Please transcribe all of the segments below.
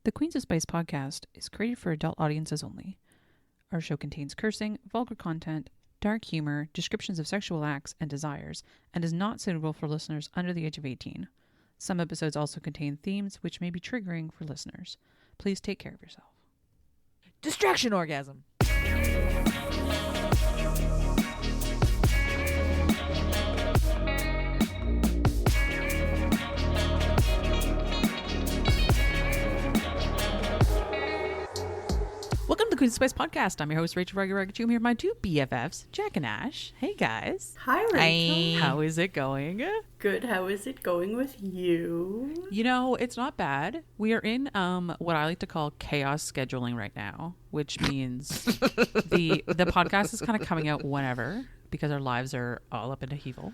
The Queens of Spice podcast is created for adult audiences only. Our show contains cursing, vulgar content, dark humor, descriptions of sexual acts and desires, and is not suitable for listeners under the age of 18. Some episodes also contain themes which may be triggering for listeners. Please take care of yourself. Distraction orgasm. Welcome to the Queens of Spice podcast. I'm your host, Rachel Ragachu. I'm here with my two BFFs, Jack and Ash. Hey, guys. Hi, Rachel. How is it going? Good. How is it going with you? You know, it's not bad. We are in what I like to call chaos scheduling right now, which means the podcast is kind of coming out whenever because our lives are all up in a heaval.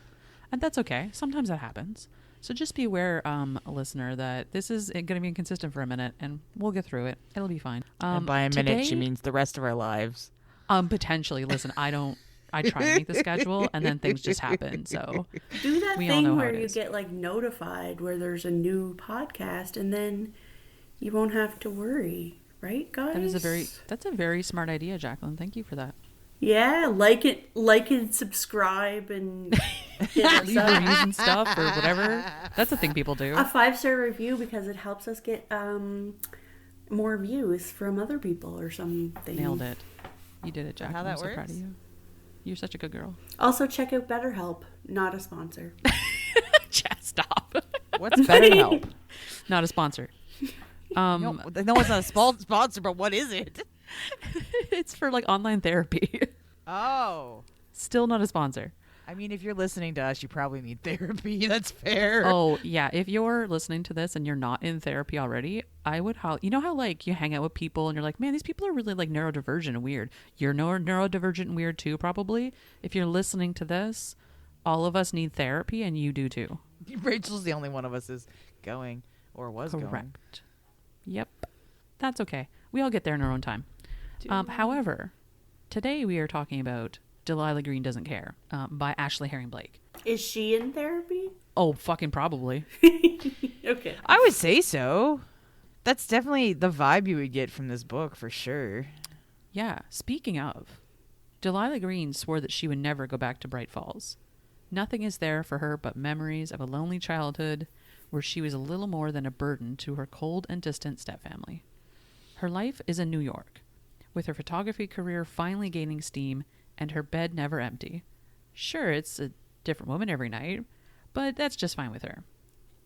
And that's okay. Sometimes that happens. So just be aware, listener, that this is going to be inconsistent for a minute, and we'll get through it. It'll be fine. And by a minute, she means the rest of our lives. Potentially. Listen, I try to make the schedule, and then things just happen. So do that thing where you get like notified where there's a new podcast, and then you won't have to worry, right, guys? That's a very smart idea, Jacqueline. Thank you for that. Yeah, like and subscribe and leave reviews and stuff or whatever. That's the thing people do. A 5-star review because it helps us get more views from other people or something. Nailed it. You did it, Jack. How that I'm works? So proud of you. You're such a good girl. Also, check out BetterHelp. Not a sponsor. Chat, stop. What's BetterHelp? Not a sponsor. No, it's not a sponsor, but what is it? It's for like online therapy. Oh. Still not a sponsor. I mean, if you're listening to us, you probably need therapy. That's fair. Oh, yeah. If you're listening to this and you're not in therapy already, I would you know how like you hang out with people and you're like, man, these people are really like neurodivergent and weird. You're neurodivergent and weird too, probably. If you're listening to this, all of us need therapy and you do too. Rachel's the only one of us is going or was going. Correct. Yep. That's okay. We all get there in our own time. However, today we are talking about Delilah Green Doesn't Care by Ashley Herring Blake. Is she in therapy? Oh, fucking probably. Okay. I would say so. That's definitely the vibe you would get from this book for sure. Yeah. Speaking of, Delilah Green swore that she would never go back to Bright Falls. Nothing is there for her but memories of a lonely childhood where she was a little more than a burden to her cold and distant stepfamily. Her life is in New York, with her photography career finally gaining steam and her bed never empty. Sure, it's a different woman every night, but that's just fine with her.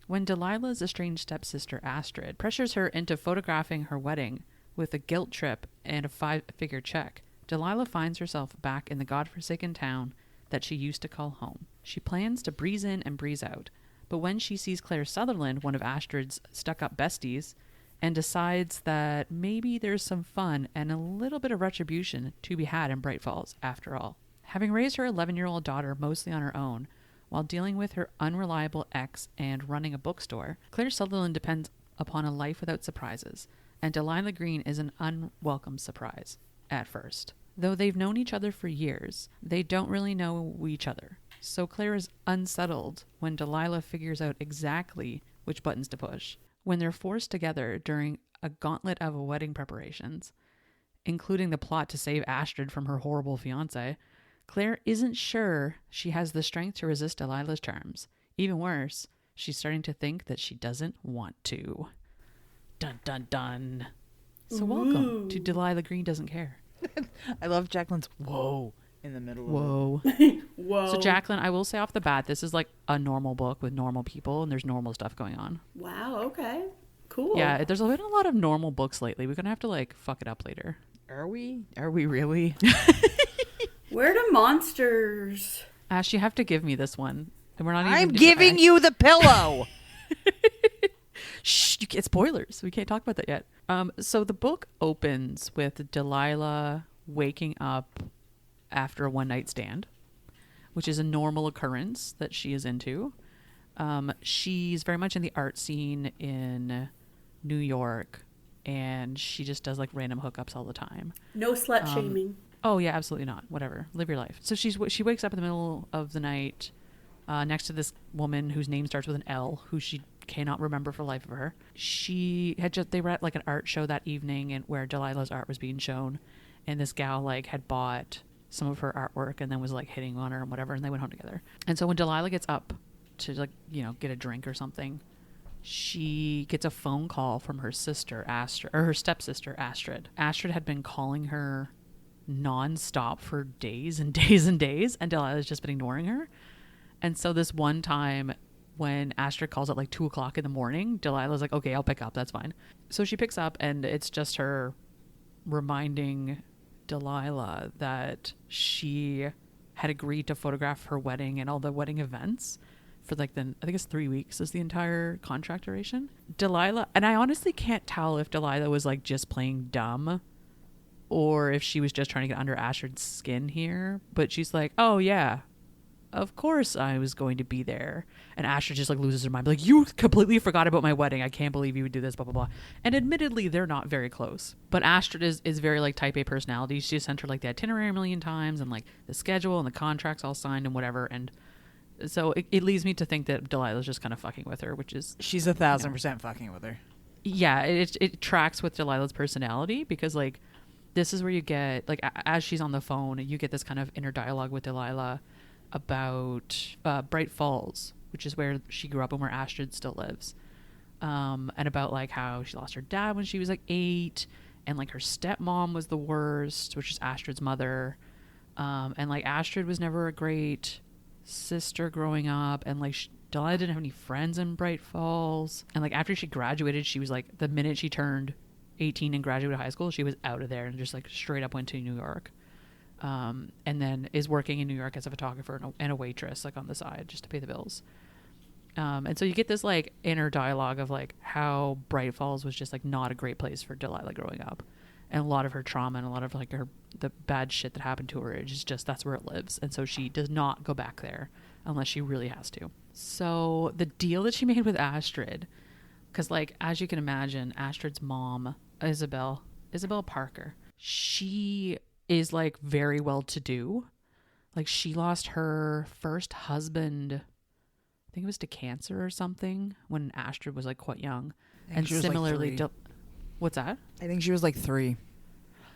When Delilah's estranged stepsister Astrid pressures her into photographing her wedding with a guilt trip and a 5-figure check, Delilah finds herself back in the godforsaken town that she used to call home. She plans to breeze in and breeze out, but when she sees Claire Sutherland, one of Astrid's stuck-up besties, and decides that maybe there's some fun and a little bit of retribution to be had in Bright Falls, after all. Having raised her 11-year-old daughter mostly on her own, while dealing with her unreliable ex and running a bookstore, Claire Sutherland depends upon a life without surprises, and Delilah Green is an unwelcome surprise, at first. Though they've known each other for years, they don't really know each other. So Claire is unsettled when Delilah figures out exactly which buttons to push. When they're forced together during a gauntlet of wedding preparations, including the plot to save Astrid from her horrible fiancé, Claire isn't sure she has the strength to resist Delilah's charms. Even worse, she's starting to think that she doesn't want to. Dun dun dun. So welcome to Delilah Green Doesn't Care. I love Jacqueline's whoa in the middle Whoa. of it. Whoa. So Jacqueline, I will say off the bat, this is like a normal book with normal people and there's normal stuff going on. Wow, okay. Cool. Yeah, there's been a lot of normal books lately. We're going to have to like fuck it up later. Are we? Are we really? Where do monsters? Ash, you have to give me this one. And we're not even I'm giving you the pillow. Shh, you get spoilers. We can't talk about that yet. So the book opens with Delilah waking up after a one-night stand, which is a normal occurrence that she is into. She's very much in the art scene in New York, and she just does like random hookups all the time. No slut shaming. Oh yeah, absolutely not. Whatever. Live your life. So she wakes up in the middle of the night next to this woman whose name starts with an L, who she cannot remember for the life of her. They were at like an art show that evening, and where Delilah's art was being shown, and this gal like had bought some of her artwork and then was like hitting on her and whatever, and they went home together. And so when Delilah gets up to like, you know, get a drink or something, she gets a phone call from her sister Astrid, or her stepsister Astrid. Astrid had been calling her non-stop for days and days and days, and Delilah's just been ignoring her. And so this one time when Astrid calls at like 2:00 in the morning, Delilah's like, okay, I'll pick up, that's fine. So she picks up, and it's just her reminding Delilah that she had agreed to photograph her wedding and all the wedding events for like I think it's 3 weeks is the entire contract duration. Delilah, and I honestly can't tell if Delilah was like just playing dumb or if she was just trying to get under Astrid's skin here, but she's like, oh yeah, of course I was going to be there. And Astrid just like loses her mind, like, you completely forgot about my wedding, I can't believe you would do this, blah blah blah. And admittedly they're not very close, but Astrid is very like type A personality. She sent her like the itinerary a million times and like the schedule and the contracts all signed and whatever, and so it leads me to think that Delilah's just kind of fucking with her, which is, she's 1,000% fucking with her. Yeah, it tracks with Delilah's personality, because like this is where you get like, as she's on the phone, you get this kind of inner dialogue with Delilah about Bright Falls, which is where she grew up and where Astrid still lives, and about like how she lost her dad when she was like 8, and like her stepmom was the worst, which is Astrid's mother, and like Astrid was never a great sister growing up, and like Delilah didn't have any friends in Bright Falls, and like after she graduated, she was like, the minute she turned 18 and graduated high school, she was out of there and just like straight up went to New York, and then is working in New York as a photographer and a waitress like on the side just to pay the bills, and so you get this like inner dialogue of like how Bright Falls was just like not a great place for Delilah growing up, and a lot of her trauma and a lot of like the bad shit that happened to her is just, that's where it lives. And so she does not go back there unless she really has to. So the deal that she made with Astrid, because like, as you can imagine, Astrid's mom, Isabel Parker, she is like very well to do. Like she lost her first husband, I think it was to cancer or something, when Astrid was like quite young. And similarly, like what's that? I think she was like 3.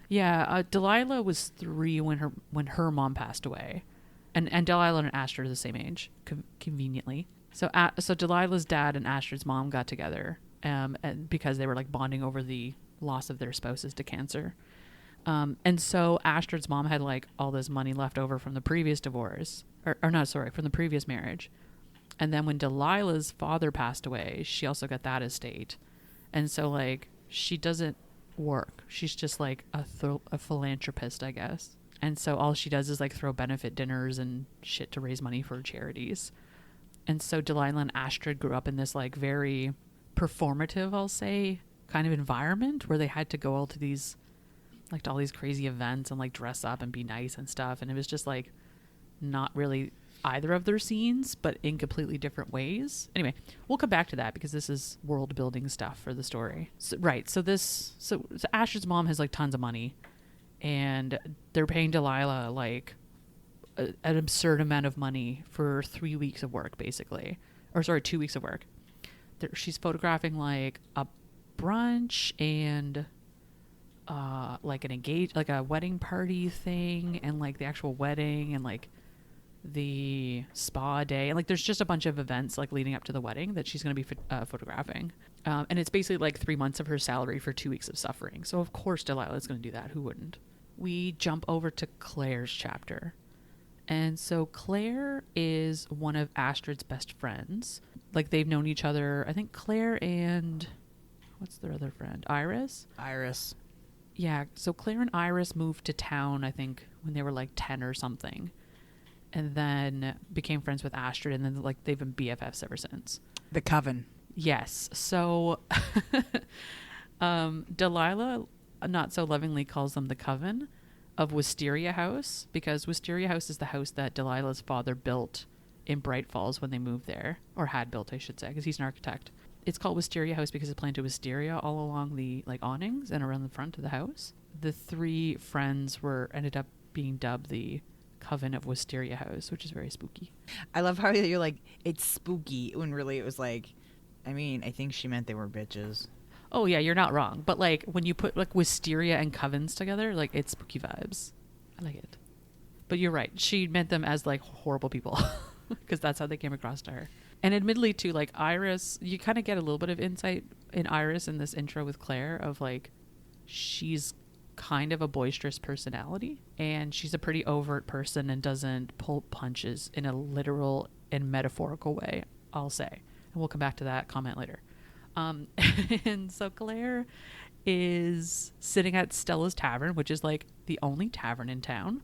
Yeah, Delilah was 3 when her mom passed away, and Delilah and Astrid are the same age, conveniently. So Delilah's dad and Astrid's mom got together, and because they were like bonding over the loss of their spouses to cancer, and so Astrid's mom had like all this money left over from the previous divorce, from the previous marriage, and then when Delilah's father passed away, she also got that estate, and so like she doesn't work. She's just like a philanthropist, I guess. And so all she does is like throw benefit dinners and shit to raise money for charities. And so Delilah and Astrid grew up in this like very performative, I'll say, kind of environment where they had to go all to these like to all these crazy events and like dress up and be nice and stuff. And it was just like not really either of their scenes, but in completely different ways. Anyway, we'll come back to that because this is world building stuff for the story. So Astrid's mom has like tons of money, and they're paying Delilah like an absurd amount of money for 3 weeks of work, basically, 2 weeks of work. She's photographing like a brunch and like a wedding party thing, and like the actual wedding, and like the spa day, and like there's just a bunch of events like leading up to the wedding that she's going to be photographing, and it's basically like 3 months of her salary for 2 weeks of suffering. So of course Delilah is going to do that. Who wouldn't? We jump over to Claire's chapter, and so Claire is one of Astrid's best friends. Like they've known each other, I think Claire and what's their other friend, Iris. Yeah, so Claire and Iris moved to town, I think when they were like 10 or something, and then became friends with Astrid, and then like they've been BFFs ever since. The coven. Yes. So Delilah not so lovingly calls them the coven of Wisteria House, because Wisteria House is the house that Delilah's father built in Bright Falls when they moved there, or had built, I should say, because he's an architect. It's called Wisteria House because it's planted wisteria all along the like awnings and around the front of the house. The 3 friends ended up being dubbed the Coven of Wisteria House, which is very spooky. I love how you're like, it's spooky, when really it was like I mean, I think she meant they were bitches. Oh yeah, you're not wrong. But like when you put like wisteria and covens together, like it's spooky vibes. I like it. But you're right. She meant them as like horrible people because that's how they came across to her. And admittedly too, like Iris, you kind of get a little bit of insight in Iris in this intro with Claire of like she's kind of a boisterous personality and she's a pretty overt person and doesn't pull punches in a literal and metaphorical way, I'll say. And we'll come back to that comment later. And so Claire is sitting at Stella's Tavern, which is like the only tavern in town.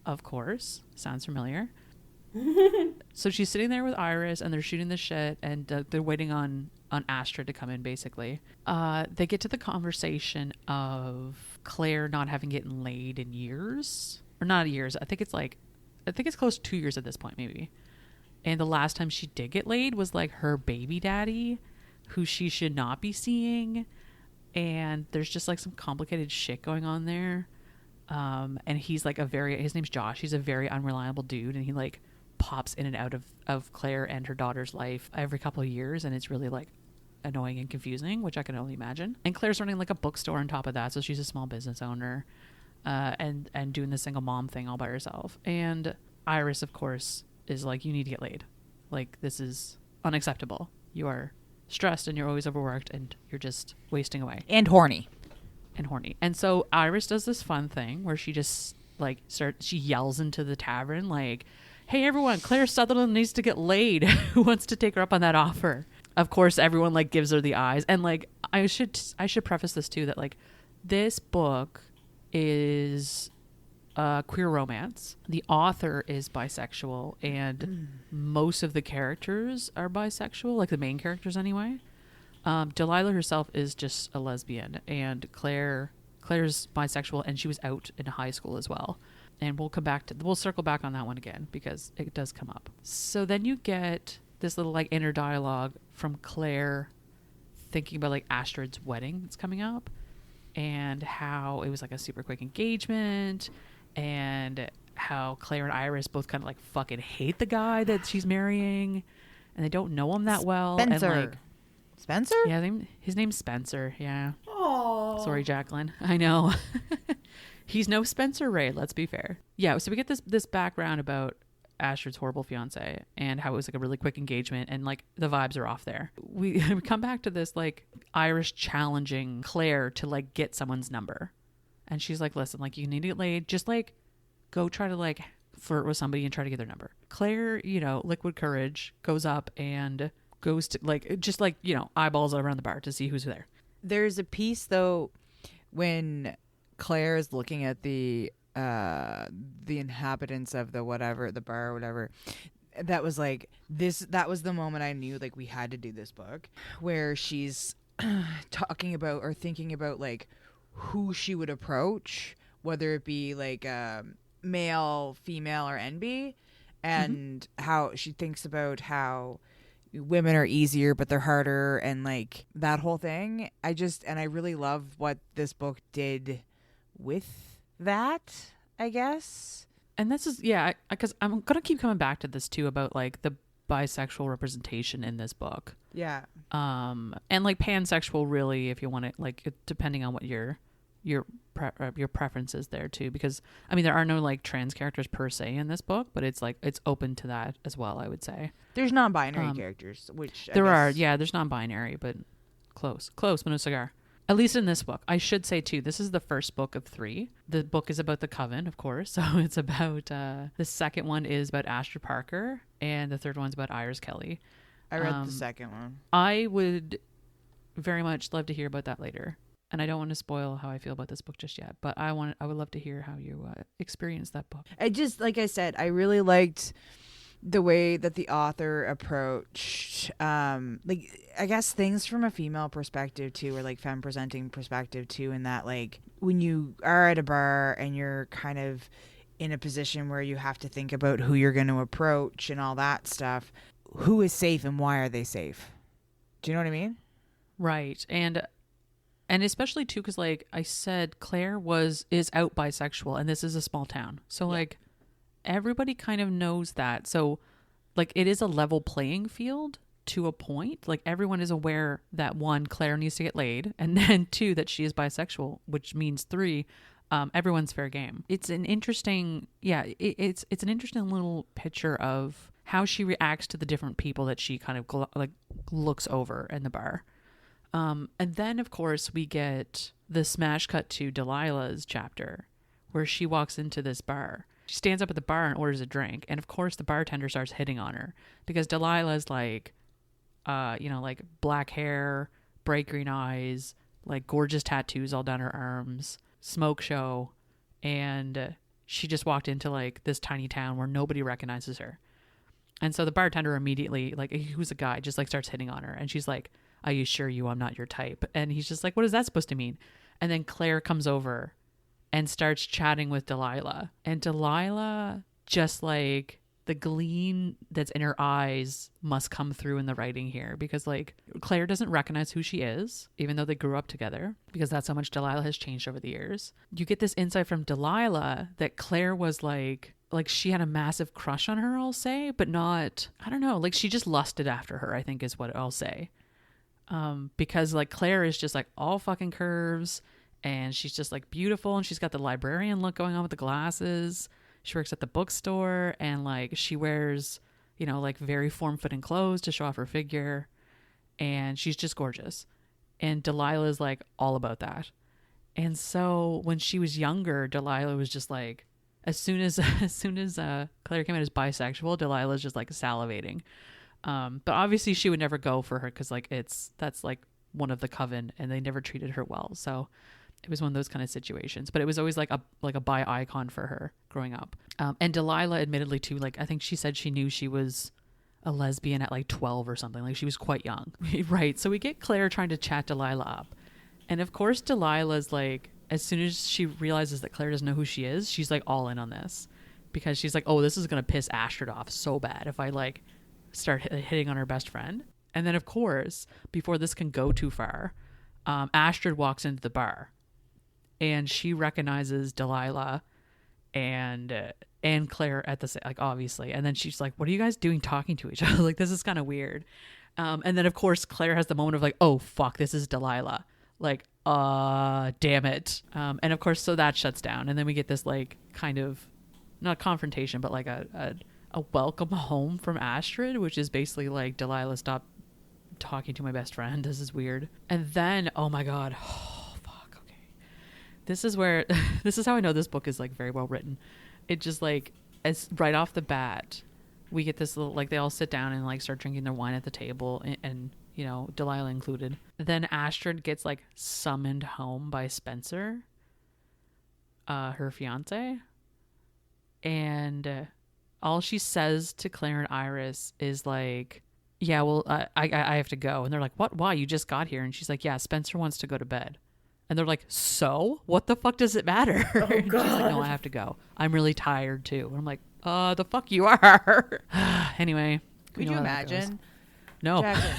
Of course. Sounds familiar. So she's sitting there with Iris and they're shooting the shit and they're waiting on Astrid to come in basically. They get to the conversation of Claire not having gotten laid in years. Or not years. I think it's close to 2 years at this point maybe. And the last time she did get laid was like her baby daddy who she should not be seeing. And there's just like some complicated shit going on there. And he's like his name's Josh. He's a very unreliable dude. And he like pops in and out of Claire and her daughter's life every couple of years. And it's really like annoying and confusing, which I can only imagine. And Claire's running like a bookstore on top of that. So she's a small business owner, and doing the single mom thing all by herself. And Iris, of course, is like, you need to get laid. Like, this is unacceptable. You are stressed and you're always overworked and you're just wasting away. And horny. And so Iris does this fun thing where she just like she yells into the tavern like, hey everyone, Claire Sutherland needs to get laid. Who wants to take her up on that offer? Of course everyone like gives her the eyes. And like I should preface this too, that like this book is queer romance. The author is bisexual and most of the characters are bisexual, like the main characters anyway. Delilah herself is just a lesbian and Claire's bisexual and she was out in high school as well. And we'll circle back on that one again because it does come up. So then you get this little like inner dialogue from Claire thinking about like Astrid's wedding that's coming up and how it was like a super quick engagement and how Claire and Iris both kind of like fucking hate the guy that she's marrying and they don't know him that well. Spencer. And like, Spencer? Yeah, his name's Spencer. Yeah. Aww. Sorry, Jacqueline. I know. He's no Spencer Ray, let's be fair. Yeah, so we get this background about Astrid's horrible fiance and how it was like a really quick engagement and like the vibes are off there. We come back to this like Iris challenging Claire to like get someone's number. And she's like, listen, like you need to get laid. Just like go try to like flirt with somebody and try to get their number. Claire, liquid courage, goes up and goes to like, just like, eyeballs around the bar to see who's there. There's a piece though when Claire is looking at the inhabitants of the bar or whatever, that was like that was the moment I knew like we had to do this book, where she's talking about or thinking about like who she would approach, whether it be like male, female, or NB, and how she thinks about how women are easier but they're harder and like that whole thing. I really love what this book did with that, I guess. And this is, yeah, because I'm going to keep coming back to this too about like the bisexual representation in this book. Yeah. And like pansexual really, if you want it, like depending on what your preference is there too, because I mean there are no like trans characters per se in this book, but it's like it's open to that as well, I would say. There's non-binary characters, which there's non-binary, but close but no cigar. At least in this book. I should say too, this is the first book of 3. The book is about the Coven, of course. So it's about the second one is about Astrid Parker and the third one's about Iris Kelly. I read the second one. I would very much love to hear about that later. And I don't want to spoil how I feel about this book just yet, but I would love to hear how you experienced that book. I just, like I said, I really liked the way that the author approached, like, I guess things from a female perspective too, or like femme presenting perspective too, in that like when you are at a bar and you're kind of in a position where you have to think about who you're going to approach and all that stuff, who is safe and why are they safe? Do you know what I mean? Right. And especially too, because like I said, Claire is out bisexual and this is a small town. So like everybody kind of knows that. So like it is a level playing field to a point. Like everyone is aware that 1, Claire needs to get laid, and then 2, that she is bisexual, which means 3, everyone's fair game. It's an interesting, it's an interesting little picture of how she reacts to the different people that she kind of looks over in the bar. And then of course we get the smash cut to Delilah's chapter, where she walks into this bar. She stands up at the bar and orders a drink, and of course the bartender starts hitting on her because Delilah's like, like black hair, bright green eyes, like gorgeous tattoos all down her arms, smoke show, and she just walked into like this tiny town where nobody recognizes her. And so the bartender immediately, like, who's a guy, just like starts hitting on her, and she's like, "Are you sure I'm not your type?" And he's just like, "What is that supposed to mean?" And then Claire comes over and starts chatting with Delilah. And Delilah, just like the gleam that's in her eyes must come through in the writing here, because like Claire doesn't recognize who she is, even though they grew up together, because that's how much Delilah has changed over the years. You get this insight from Delilah that Claire was like she had a massive crush on her, I'll say, but not, I don't know, like she just lusted after her, I think is what I'll say. Because like Claire is just like all fucking curves, and she's just like beautiful, and she's got the librarian look going on with the glasses. She works at the bookstore, and like she wears, like very form-fitting clothes to show off her figure, and she's just gorgeous. And Delilah is like all about that. And so when she was younger, Delilah was just like, as soon as Claire came out as bisexual, Delilah's just like salivating. But obviously she would never go for her, because like that's like one of the coven, and they never treated her well. So it was one of those kind of situations, but it was always like a bi icon for her growing up. And Delilah admittedly too, like I think she said she knew she was a lesbian at like 12 or something. Like she was quite young. Right. So we get Claire trying to chat Delilah up. And of course Delilah's like, as soon as she realizes that Claire doesn't know who she is, she's like all in on this, because she's like, oh, this is going to piss Astrid off so bad if I like start hitting on her best friend. And then of course, before this can go too far, Astrid walks into the bar, and she recognizes Delilah and Claire at the same, like obviously. And then she's like, what are you guys doing talking to each other? Like, this is kind of weird. And then of course Claire has the moment of like, oh fuck, this is Delilah. Like, damn it. And of course, so that shuts down. And then we get this like kind of, not confrontation, but like a welcome home from Astrid, which is basically like, Delilah, stop talking to my best friend. This is weird. And then, oh my God. This is where, this is how I know this book is like very well written. It just like, as right off the bat, we get this little, like they all sit down and like start drinking their wine at the table, and Delilah included. Then Astrid gets like summoned home by Spencer, her fiance. And all she says to Claire and Iris is like, yeah, well, I have to go. And they're like, what? Why? You just got here. And she's like, yeah, Spencer wants to go to bed. And they're like, so what the fuck does it matter? Oh, and God. she's like, no, I have to go. I'm really tired too. And I'm like, the fuck you are. Anyway. Could you imagine? No. Jacqueline.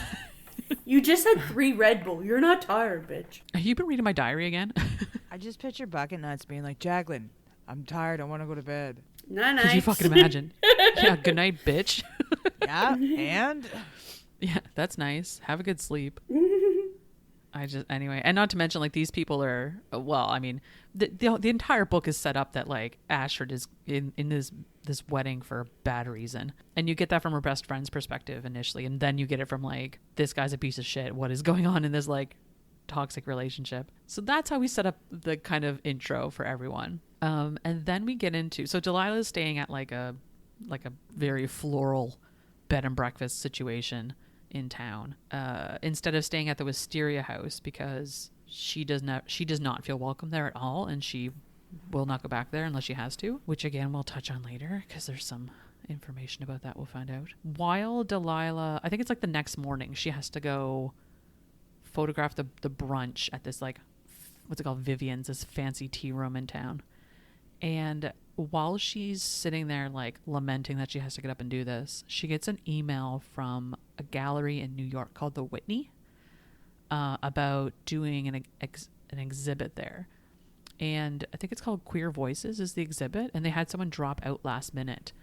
You just had 3 Red Bull. You're not tired, bitch. Have you been reading my diary again? I just picture Bucket Nuts being like, Jacqueline, I'm tired. I want to go to bed. Night. Could you fucking imagine? Yeah, good night, bitch. Yeah, and? Yeah, that's nice. Have a good sleep. Anyway, and not to mention, like, these people are, well, I mean, the entire book is set up that, like, Astrid is in this wedding for a bad reason. And you get that from her best friend's perspective initially, and then you get it from, like, this guy's a piece of shit. What is going on in this, like, toxic relationship? So that's how we set up the kind of intro for everyone. And then we get into, so Delilah's staying at, like a very floral bed and breakfast situation in town, instead of staying at the Wisteria house, because she does not feel welcome there at all, and she will not go back there unless she has to, which again we'll touch on later because there's some information about that we'll find out. While Delilah, I think it's like the next morning, she has to go photograph the brunch at this, like, what's it called, Vivian's, this fancy tea room in town. And while she's sitting there, like, lamenting that she has to get up and do this, she gets an email from a gallery in New York called the Whitney, about doing an exhibit there. And I think it's called Queer Voices is the exhibit. And they had someone drop out last minute.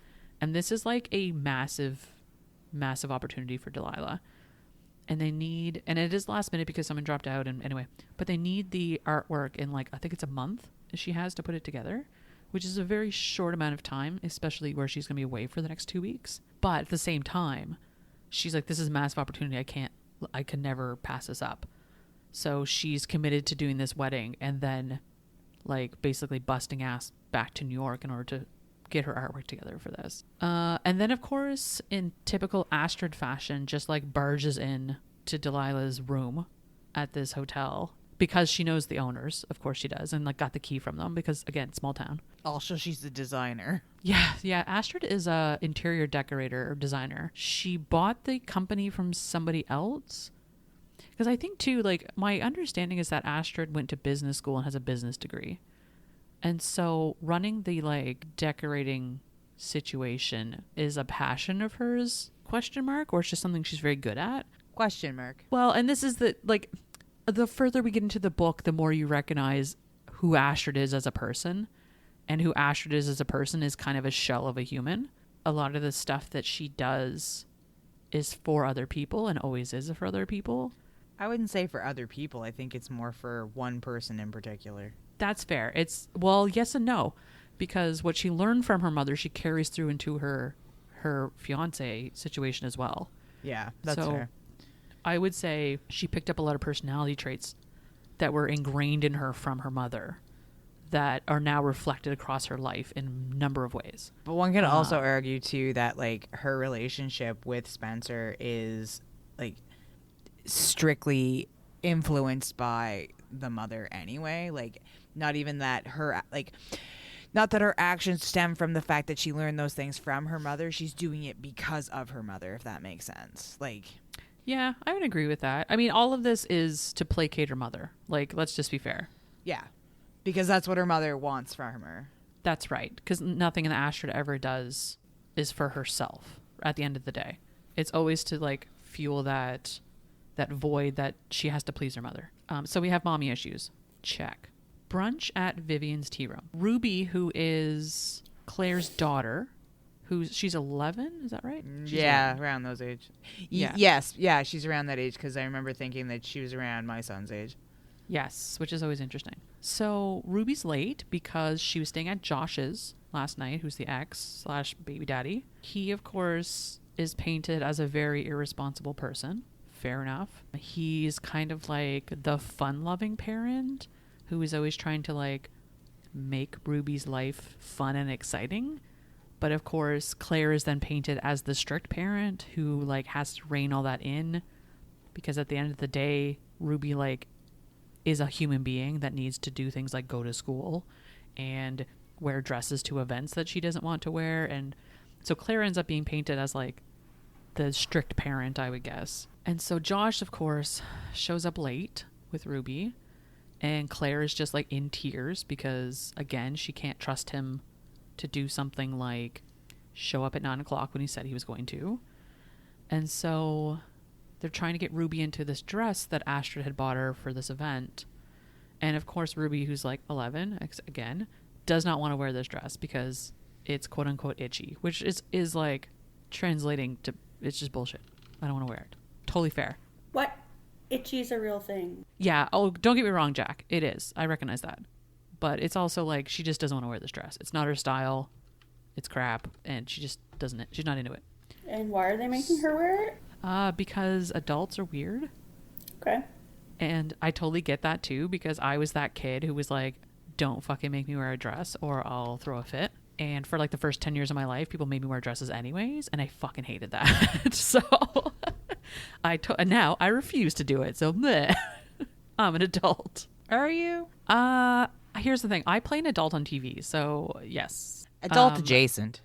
And this is like a massive, massive opportunity for Delilah. and it is last minute because someone dropped out, and anyway, but they need the artwork in like, I think it's a month she has to put it together, which is a very short amount of time, especially where she's going to be away for the next 2 weeks. But at the same time, she's like, this is a massive opportunity. I can never pass this up. So she's committed to doing this wedding and then like basically busting ass back to New York in order to get her artwork together for this. And then of course, in typical Astrid fashion, just like barges in to Delilah's room at this hotel because she knows the owners. Of course she does. And like got the key from them because again, small town. Also, she's the designer. Yeah. Astrid is a interior decorator or designer. She bought the company from somebody else. Because I think too, like my understanding is that Astrid went to business school and has a business degree. And so running the like decorating situation is a passion of hers, ? Or it's just something she's very good at? ? Well, and this is the further we get into the book, the more you recognize who Astrid is as a person. And who Astrid is as a person is kind of a shell of a human. A lot of the stuff that she does is for other people and always is for other people. I wouldn't say for other people. I think it's more for one person in particular. That's fair. It's, well, yes and no. Because what she learned from her mother, she carries through into her fiance situation as well. Yeah, that's fair. I would say she picked up a lot of personality traits that were ingrained in her from her mother that are now reflected across her life in a number of ways. But one can also argue too that like her relationship with Spencer is like strictly influenced by the mother anyway. Like not even that her like, not that her actions stem from the fact that she learned those things from her mother. She's doing it because of her mother, if that makes sense. Like, yeah, I would agree with that. I mean, all of this is to placate her mother. Like, let's just be fair. Yeah, because that's what her mother wants from her. That's right. Because nothing in Astrid ever does is for herself at the end of the day. It's always to like fuel that void that she has to please her mother. So we have mommy issues. Check. Brunch at Vivian's tea room. Ruby, who is Claire's daughter, she's 11, is that right? Yeah, around those age. Yeah. Yes, yeah, she's around that age because I remember thinking that she was around my son's age. Yes, which is always interesting. So Ruby's late because she was staying at Josh's last night, who's the ex/baby daddy. He, of course, is painted as a very irresponsible person. Fair enough. He's kind of like the fun-loving parent who is always trying to like make Ruby's life fun and exciting. But of course, Claire is then painted as the strict parent who like has to rein all that in because at the end of the day, Ruby like is a human being that needs to do things like go to school and wear dresses to events that she doesn't want to wear. And so Claire ends up being painted as like the strict parent, I would guess. And so Josh, of course, shows up late with Ruby and Claire is just like in tears because again, she can't trust him to do something like show up at 9 o'clock when he said he was going to. And so they're trying to get Ruby into this dress that Astrid had bought her for this event. And of course, Ruby, who's like 11, again, does not want to wear this dress because it's quote unquote itchy, which is like translating to, it's just bullshit. I don't want to wear it. Totally fair. What? Itchy is a real thing. Yeah. Oh, don't get me wrong, Jack. It is. I recognize that. But it's also like she just doesn't want to wear this dress. It's not her style. It's crap. And she just doesn't. She's not into it. And why are they making her wear it? Because adults are weird. Okay. And I totally get that too because I was that kid who was like, don't fucking make me wear a dress or I'll throw a fit. And for like the first 10 years of my life, people made me wear dresses anyways. And I fucking hated that. So now I refuse to do it. So bleh. I'm an adult. Are you? Here's the thing. I play an adult on TV. So yes. Adult adjacent.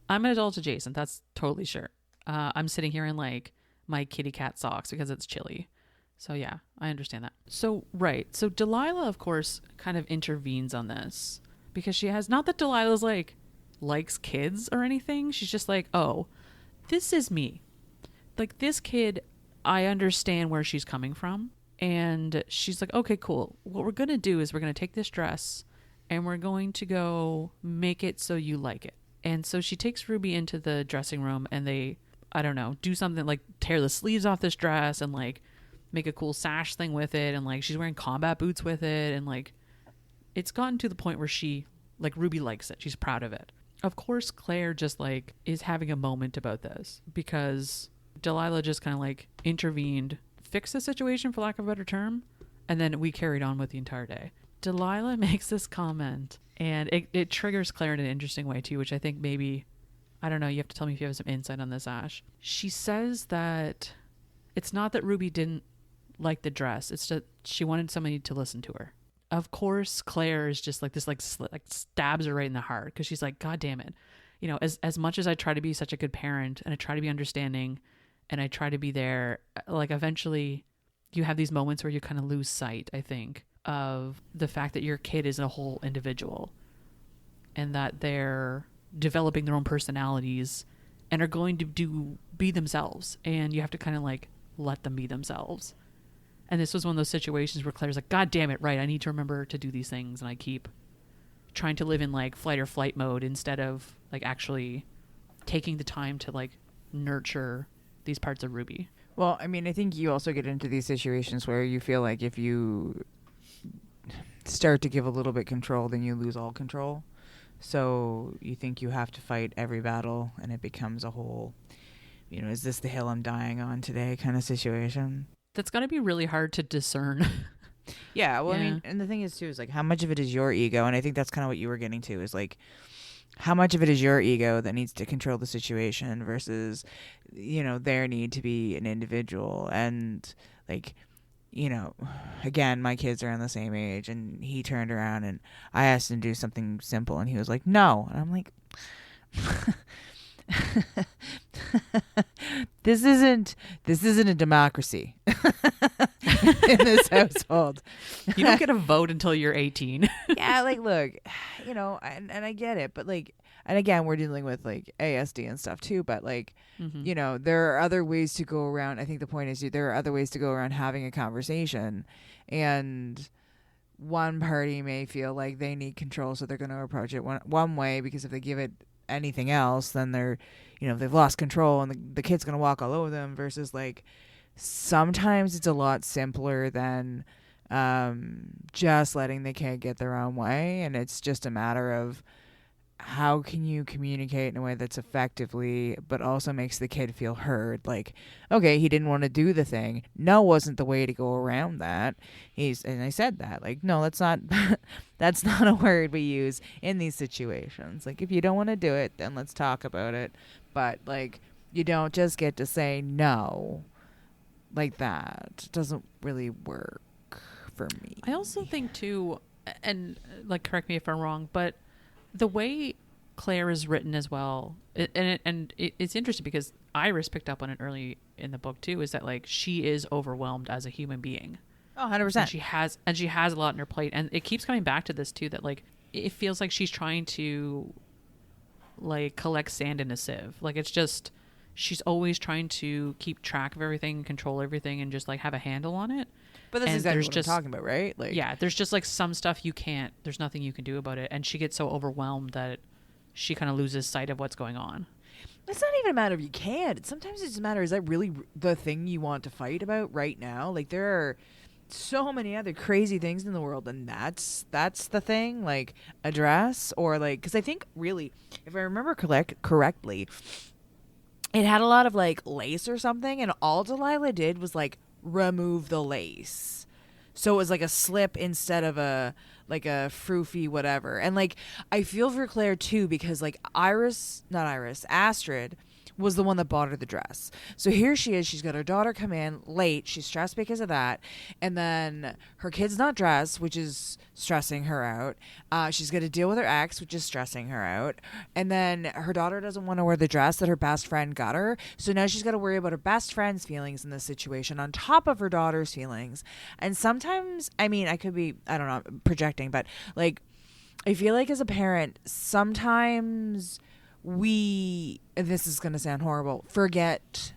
I'm an adult adjacent. That's totally sure. I'm sitting here in like my kitty cat socks because it's chilly. So yeah, I understand that. So, right. So Delilah, of course, kind of intervenes on this because she has, not that Delilah's like likes kids or anything. She's just like, oh, this is me. Like this kid, I understand where she's coming from. And she's like, okay, cool. What we're going to do is we're going to take this dress and we're going to go make it so you like it. And so she takes Ruby into the dressing room and they I don't know, do something like tear the sleeves off this dress and like make a cool sash thing with it. And like she's wearing combat boots with it. And like it's gotten to the point where she, like Ruby likes it. She's proud of it. Of course, Claire just like is having a moment about this because Delilah just kind of like intervened, fixed the situation for lack of a better term. And then we carried on with the entire day. Delilah makes this comment and it triggers Claire in an interesting way too, which I think maybe, I don't know, you have to tell me if you have some insight on this, Ash. She says that it's not that Ruby didn't like the dress. It's that she wanted somebody to listen to her. Of course, Claire is just like this, like stabs her right in the heart because she's like, God damn it. You know, as much as I try to be such a good parent and I try to be understanding and I try to be there, like eventually you have these moments where you kind of lose sight, I think, of the fact that your kid is a whole individual and that they're developing their own personalities and are going to be themselves, and you have to kind of like let them be themselves. And this was one of those situations where Claire's like, God damn it, right, I need to remember to do these things, and I keep trying to live in like fight or flight mode instead of like actually taking the time to like nurture these parts of Ruby. Well, I mean, I think you also get into these situations where you feel like if you start to give a little bit control, then you lose all control. So you think you have to fight every battle, and it becomes a whole, you know, is this the hill I'm dying on today kind of situation? That's got to be really hard to discern. Yeah, well, I mean, and the thing is, too, is like how much of it is your ego? And I think that's kind of what you were getting to, is like how much of it is your ego that needs to control the situation versus, you know, their need to be an individual. And like, you know, again, my kids are on the same age, and he turned around and I asked him to do something simple and he was like, no. And I'm like, this isn't a democracy in this household. You don't get a vote until you're 18. Yeah, like, look, you know, and I get it, but like, and again, we're dealing with like ASD and stuff too, but like, you know, there are other ways to go around. I think the point is there are other ways to go around having a conversation, and one party may feel like they need control, so they're going to approach it one way, because if they give it anything else, then they're, you know, they've lost control and the kid's going to walk all over them, versus like sometimes it's a lot simpler than just letting the kid get their own way. And it's just a matter of how can you communicate in a way that's effectively but also makes the kid feel heard. Like, okay, he didn't want to do the thing. No wasn't the way to go around that. And I said that, like, no, that's not that's not a word we use in these situations. Like, if you don't want to do it, then let's talk about it. But like, you don't just get to say no like that. It doesn't really work for me. I also think too, and like, correct me if I'm wrong, but the way Claire is written as well, it's interesting because Iris picked up on it early in the book too, is that like she is overwhelmed as a human being. Oh, 100%. And she has a lot on her plate, and it keeps coming back to this too, that like it feels like she's trying to like collect sand in a sieve. Like, it's just, she's always trying to keep track of everything, control everything, and just like have a handle on it. But that's exactly what I'm talking about, right? Like, yeah, there's just like some stuff there's nothing you can do about it. And she gets so overwhelmed that she kind of loses sight of what's going on. It's not even a matter of you can't. Sometimes it's just a matter, is that really the thing you want to fight about right now? Like, there are so many other crazy things in the world, and that's the thing, like a dress, or like, because I think really, if I remember correctly, it had a lot of like lace or something, and all Delilah did was like remove the lace, so it was like a slip instead of a like a froofy whatever. And like, I feel for Claire too, because like Astrid was the one that bought her the dress. So here she is, she's got her daughter come in late, she's stressed because of that, and then her kid's not dressed, which is stressing her out. She's got to deal with her ex, which is stressing her out, and then her daughter doesn't want to wear the dress that her best friend got her, so now she's got to worry about her best friend's feelings in this situation on top of her daughter's feelings. And sometimes, I mean, I could be, I don't know, projecting, but like, I feel like as a parent, sometimes we, and this is going to sound horrible, forget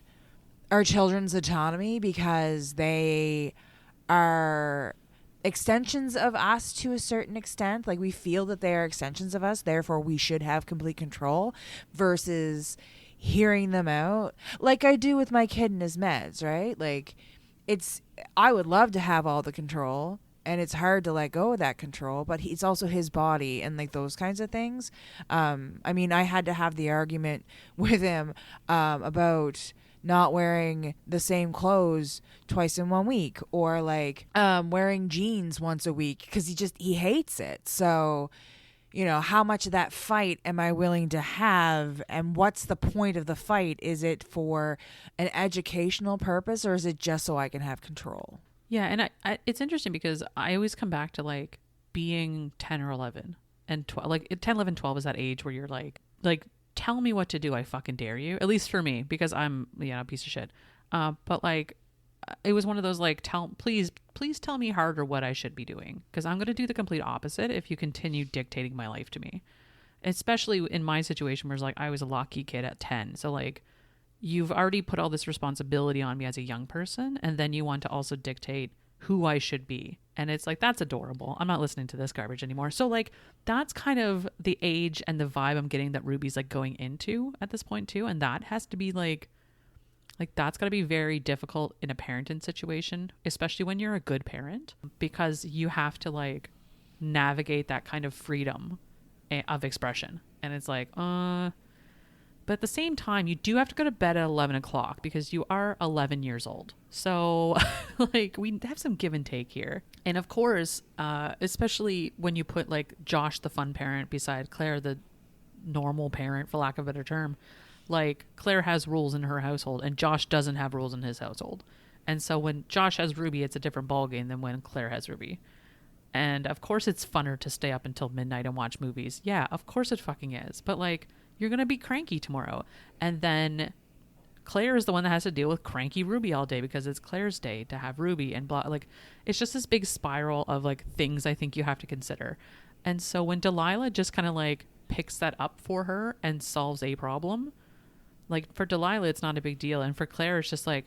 our children's autonomy because they are extensions of us to a certain extent. Like, we feel that they are extensions of us, therefore we should have complete control, versus hearing them out like I do with my kid and his meds, right? Like I would love to have all the control, and it's hard to let go of that control, but it's also his body and like those kinds of things. I mean, I had to have the argument with him about not wearing the same clothes twice in 1 week, or like wearing jeans once a week, because he hates it. So, you know, how much of that fight am I willing to have, and what's the point of the fight? Is it for an educational purpose, or is it just so I can have control? Yeah, and I it's interesting because I always come back to like being 10 or 11 and 12. Like 10, 11, 12 is that age where you're like tell me what to do, I fucking dare you. At least for me, because I'm, you know, a piece of shit. But like it was one of those like, please tell me harder what I should be doing, because I'm going to do the complete opposite if you continue dictating my life to me. Especially in my situation where it's like I was a locky kid at 10. So like you've already put all this responsibility on me as a young person, and then you want to also dictate who I should be. And it's like, that's adorable. I'm not listening to this garbage anymore. So like that's kind of the age and the vibe I'm getting that Ruby's like going into at this point too. And that has to be like that's got to be very difficult in a parenting situation, especially when you're a good parent, because you have to like navigate that kind of freedom of expression. And it's like, but at the same time, you do have to go to bed at 11 o'clock because you are 11 years old. So like we have some give and take here. And of course, especially when you put like Josh, the fun parent, beside Claire, the normal parent, for lack of a better term, like Claire has rules in her household and Josh doesn't have rules in his household. And so when Josh has Ruby, it's a different ballgame than when Claire has Ruby. And of course it's funner to stay up until midnight and watch movies. Yeah, of course it fucking is. But like, you're going to be cranky tomorrow. And then Claire is the one that has to deal with cranky Ruby all day because it's Claire's day to have Ruby and blah. Like, it's just this big spiral of like things I think you have to consider. And so when Delilah just kind of like picks that up for her and solves a problem, like for Delilah, it's not a big deal. And for Claire, it's just like,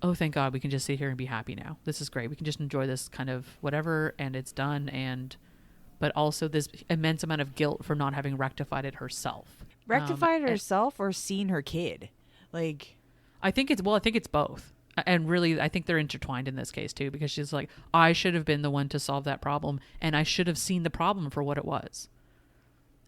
oh, thank God we can just sit here and be happy now. This is great. We can just enjoy this kind of whatever, and it's done. And but also this immense amount of guilt for not having rectified it herself. Rectified herself or seen her kid? Like, I think it's both. And really, I think they're intertwined in this case too, because she's like, I should have been the one to solve that problem, and I should have seen the problem for what it was.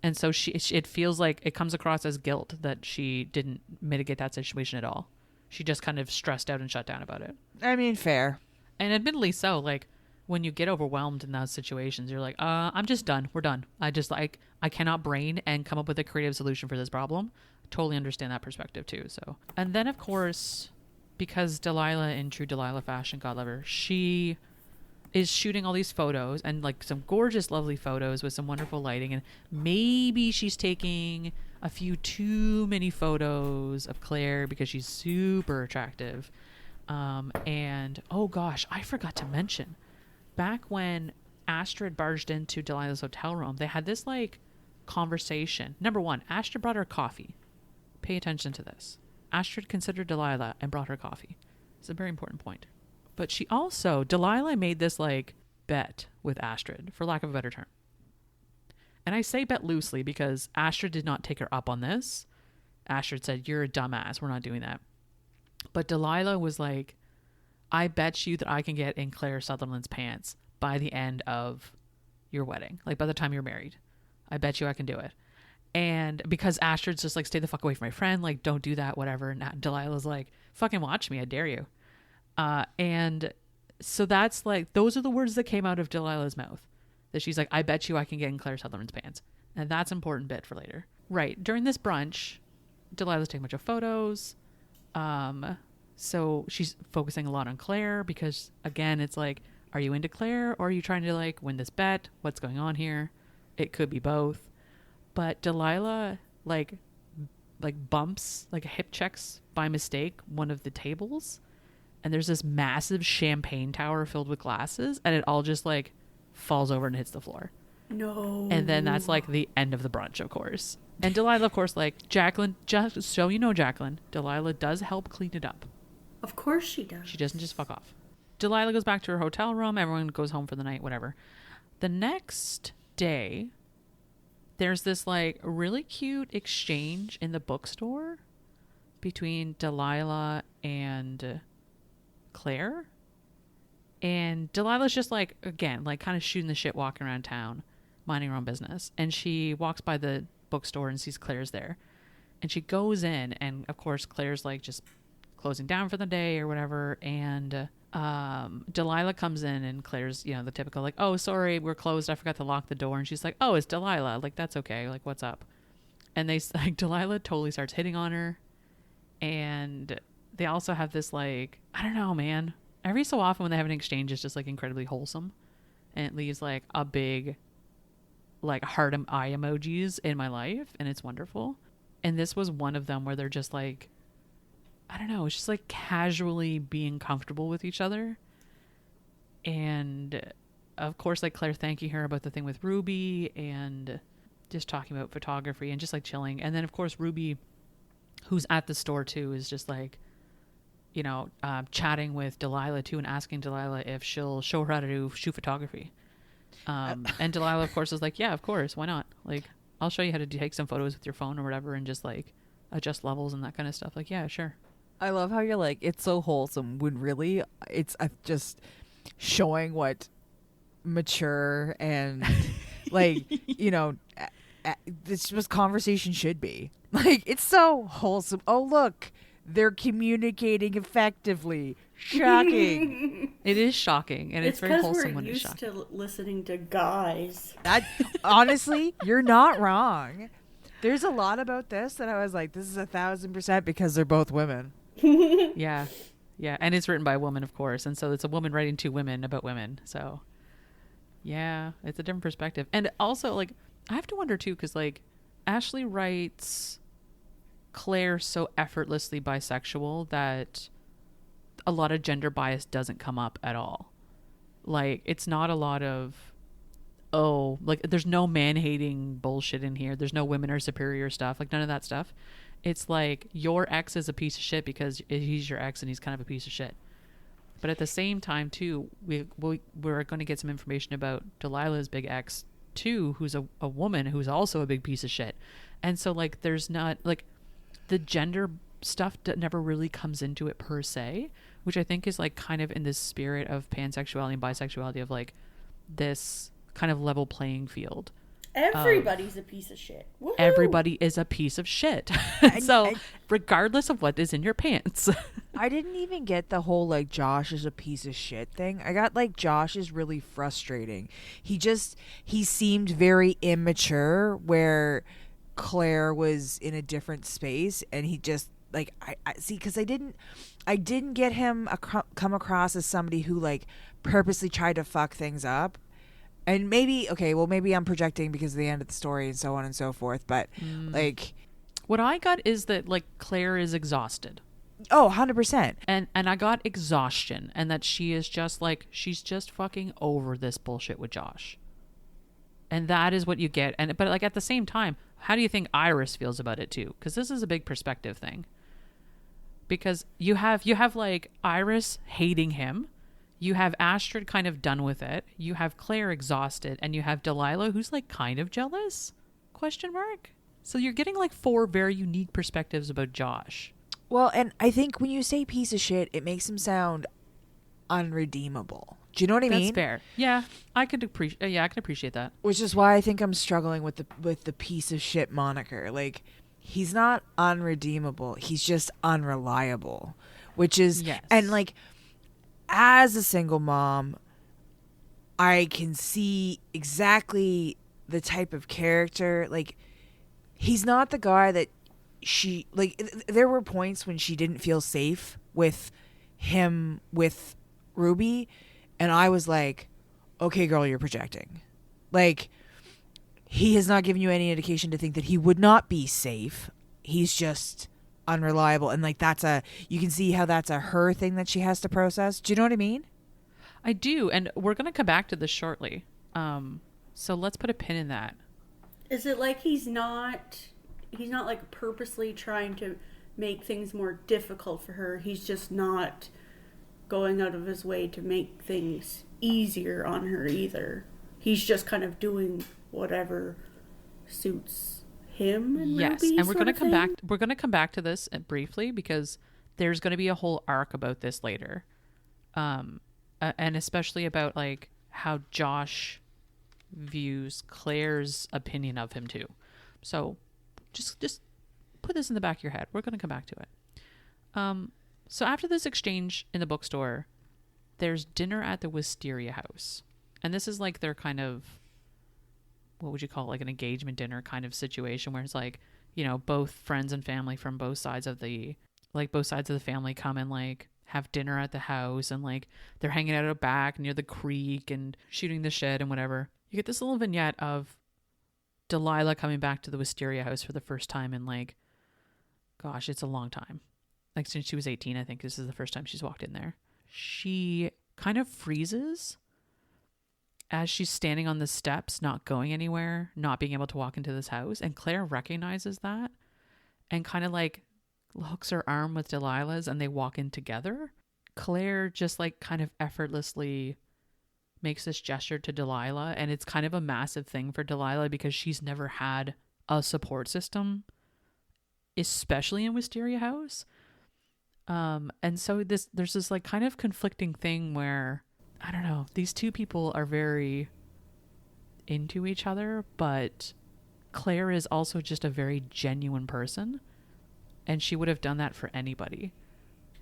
And so it feels like it comes across as guilt that she didn't mitigate that situation at all. She just kind of stressed out and shut down about it. I mean, fair. And admittedly so, like, when you get overwhelmed in those situations, you're like, I'm just done. We're done. I cannot brain and come up with a creative solution for this problem. Totally understand that perspective too. So, and then of course, because Delilah, in true Delilah fashion, God love her, she is shooting all these photos and like some gorgeous, lovely photos with some wonderful lighting. And maybe she's taking a few too many photos of Claire because she's super attractive. And oh gosh, I forgot to mention, back when Astrid barged into Delilah's hotel room, they had this like conversation. Number one, Astrid brought her coffee. Pay attention to this. Astrid considered Delilah and brought her coffee. It's a very important point. But Delilah made this like bet with Astrid, for lack of a better term. And I say bet loosely because Astrid did not take her up on this. Astrid said, you're a dumbass. We're not doing that. But Delilah was like, I bet you that I can get in Claire Sutherland's pants by the end of your wedding. Like by the time you're married. I bet you I can do it. And because Astrid's just like, stay the fuck away from my friend. Like, don't do that, whatever. And Delilah's like, fucking watch me. I dare you. And so that's like, those are the words that came out of Delilah's mouth. That she's like, I bet you I can get in Claire Sutherland's pants. And that's an important bit for later. Right. During this brunch, Delilah's taking a bunch of photos. So she's focusing a lot on Claire because, again, it's like, are you into Claire or are you trying to like win this bet? What's going on here? It could be both. But Delilah like bumps, like hip checks by mistake one of the tables. And there's this massive champagne tower filled with glasses, and it all just like falls over and hits the floor. No. And then that's like the end of the brunch, of course. And Delilah, of course, like, Jacqueline, just so you know, Jacqueline, Delilah does help clean it up. Of course she does. She doesn't just fuck off. Delilah goes back to her hotel room. Everyone goes home for the night, whatever. The next day, there's this like really cute exchange in the bookstore between Delilah and Claire. And Delilah's just like, again, like kind of shooting the shit, walking around town, minding her own business. And she walks by the bookstore and sees Claire's there. And she goes in, and of course Claire's like just closing down for the day or whatever. And Delilah comes in, and Claire's, you know, the typical like, oh, sorry, we're closed, I forgot to lock the door. And she's like, oh, it's Delilah, like that's okay, like what's up? And they like, Delilah totally starts hitting on her. And they also have this like, I don't know, man, every so often when they have an exchange, it's just like incredibly wholesome, and it leaves like a big like heart eye emojis in my life, and it's wonderful. And this was one of them where they're just like, I don't know, it's just like casually being comfortable with each other. And of course, like Claire thanking her about the thing with Ruby, and just talking about photography and just like chilling. And then of course Ruby, who's at the store too, is just like, you know, chatting with Delilah too, and asking Delilah if she'll show her how to shoot photography. And Delilah of course is like, yeah, of course, why not? Like, I'll show you how to take some photos with your phone or whatever, and just like adjust levels and that kind of stuff. Like, yeah, sure. I love how you're like, it's so wholesome, when really it's just showing what mature and like, you know, this was conversation should be. Like, it's so wholesome. Oh, look, they're communicating effectively. Shocking. It is shocking, and it's very wholesome when it's shocking. It's because we're used to listening to guys. That, honestly, you're not wrong. There's a lot about this that I was like, this is 1,000% because they're both women. Yeah. And it's written by a woman, of course. And so it's a woman writing to women about women. So yeah, it's a different perspective. And also, like, I have to wonder too, because like Ashley writes Claire so effortlessly bisexual that a lot of gender bias doesn't come up at all. Like, it's not a lot of, oh, like there's no man-hating bullshit in here. There's no women are superior stuff. Like, none of that stuff. It's like, your ex is a piece of shit because he's your ex and he's kind of a piece of shit. But at the same time too, we're going to get some information about Delilah's big ex too, who's a woman who's also a big piece of shit. And so like, there's not like, the gender stuff never really comes into it per se, which I think is like kind of in the spirit of pansexuality and bisexuality, of like this kind of level playing field. Everybody's a piece of shit. Woo-hoo! Everybody is a piece of shit. So regardless of what is in your pants. I didn't even get the whole like Josh is a piece of shit thing. I got like Josh is really frustrating. He seemed very immature, where Claire was in a different space, and he just like, I see, because I didn't get him come across as somebody who like purposely tried to fuck things up. And maybe I'm projecting because of the end of the story and so on and so forth, but like, what I got is that like Claire is exhausted. Oh, 100%. And I got exhaustion, and that she is just like, she's just fucking over this bullshit with Josh. And that is what you get. But like at the same time, how do you think Iris feels about it too? Because this is a big perspective thing. Because you have like Iris hating him. You have Astrid kind of done with it. You have Claire exhausted, and you have Delilah who's like kind of jealous? ? So you're getting like 4 very unique perspectives about Josh. Well, and I think when you say piece of shit, it makes him sound unredeemable. Do you know what I mean? That's fair. Yeah, I could appreciate that. Which is why I think I'm struggling with the piece of shit moniker. Like, he's not unredeemable. He's just unreliable. Which is, yes. And like, as a single mom, I can see exactly the type of character. Like, he's not the guy that she, like, there were points when she didn't feel safe with him, with Ruby, and I was like, okay, girl, you're projecting. Like, he has not given you any indication to think that he would not be safe. He's just unreliable, and like, you can see how that's a her thing that she has to process. Do you know what I mean? I do, and we're gonna come back to this shortly, so let's put a pin in that. Is it like he's not like purposely trying to make things more difficult for her? He's just not going out of his way to make things easier on her either. He's just kind of doing whatever suits him and Yes, Ruby, and we're sort going to of come thing? back. We're going to come back to this briefly because there's going to be a whole arc about this later, and especially about like how Josh views Claire's opinion of him too. So just put this in the back of your head. We're going to come back to it. So after this exchange in the bookstore, there's dinner at the Wisteria house, and this is like their kind of, what would you call it, like an engagement dinner kind of situation where it's like, you know, both friends and family from both sides of the family come and like have dinner at the house, and like they're hanging out back near the creek and shooting the shit and whatever. You get this little vignette of Delilah coming back to the Wisteria house for the first time in like, gosh, it's a long time. Like since she was 18, I think this is the first time she's walked in there. She kind of freezes as she's standing on the steps, not going anywhere, not being able to walk into this house. And Claire recognizes that and kind of like hooks her arm with Delilah's, and they walk in together. Claire just like kind of effortlessly makes this gesture to Delilah, and it's kind of a massive thing for Delilah because she's never had a support system, especially in Wisteria House. And so there's this like kind of conflicting thing where, I don't know, these two people are very into each other, but Claire is also just a very genuine person, and she would have done that for anybody.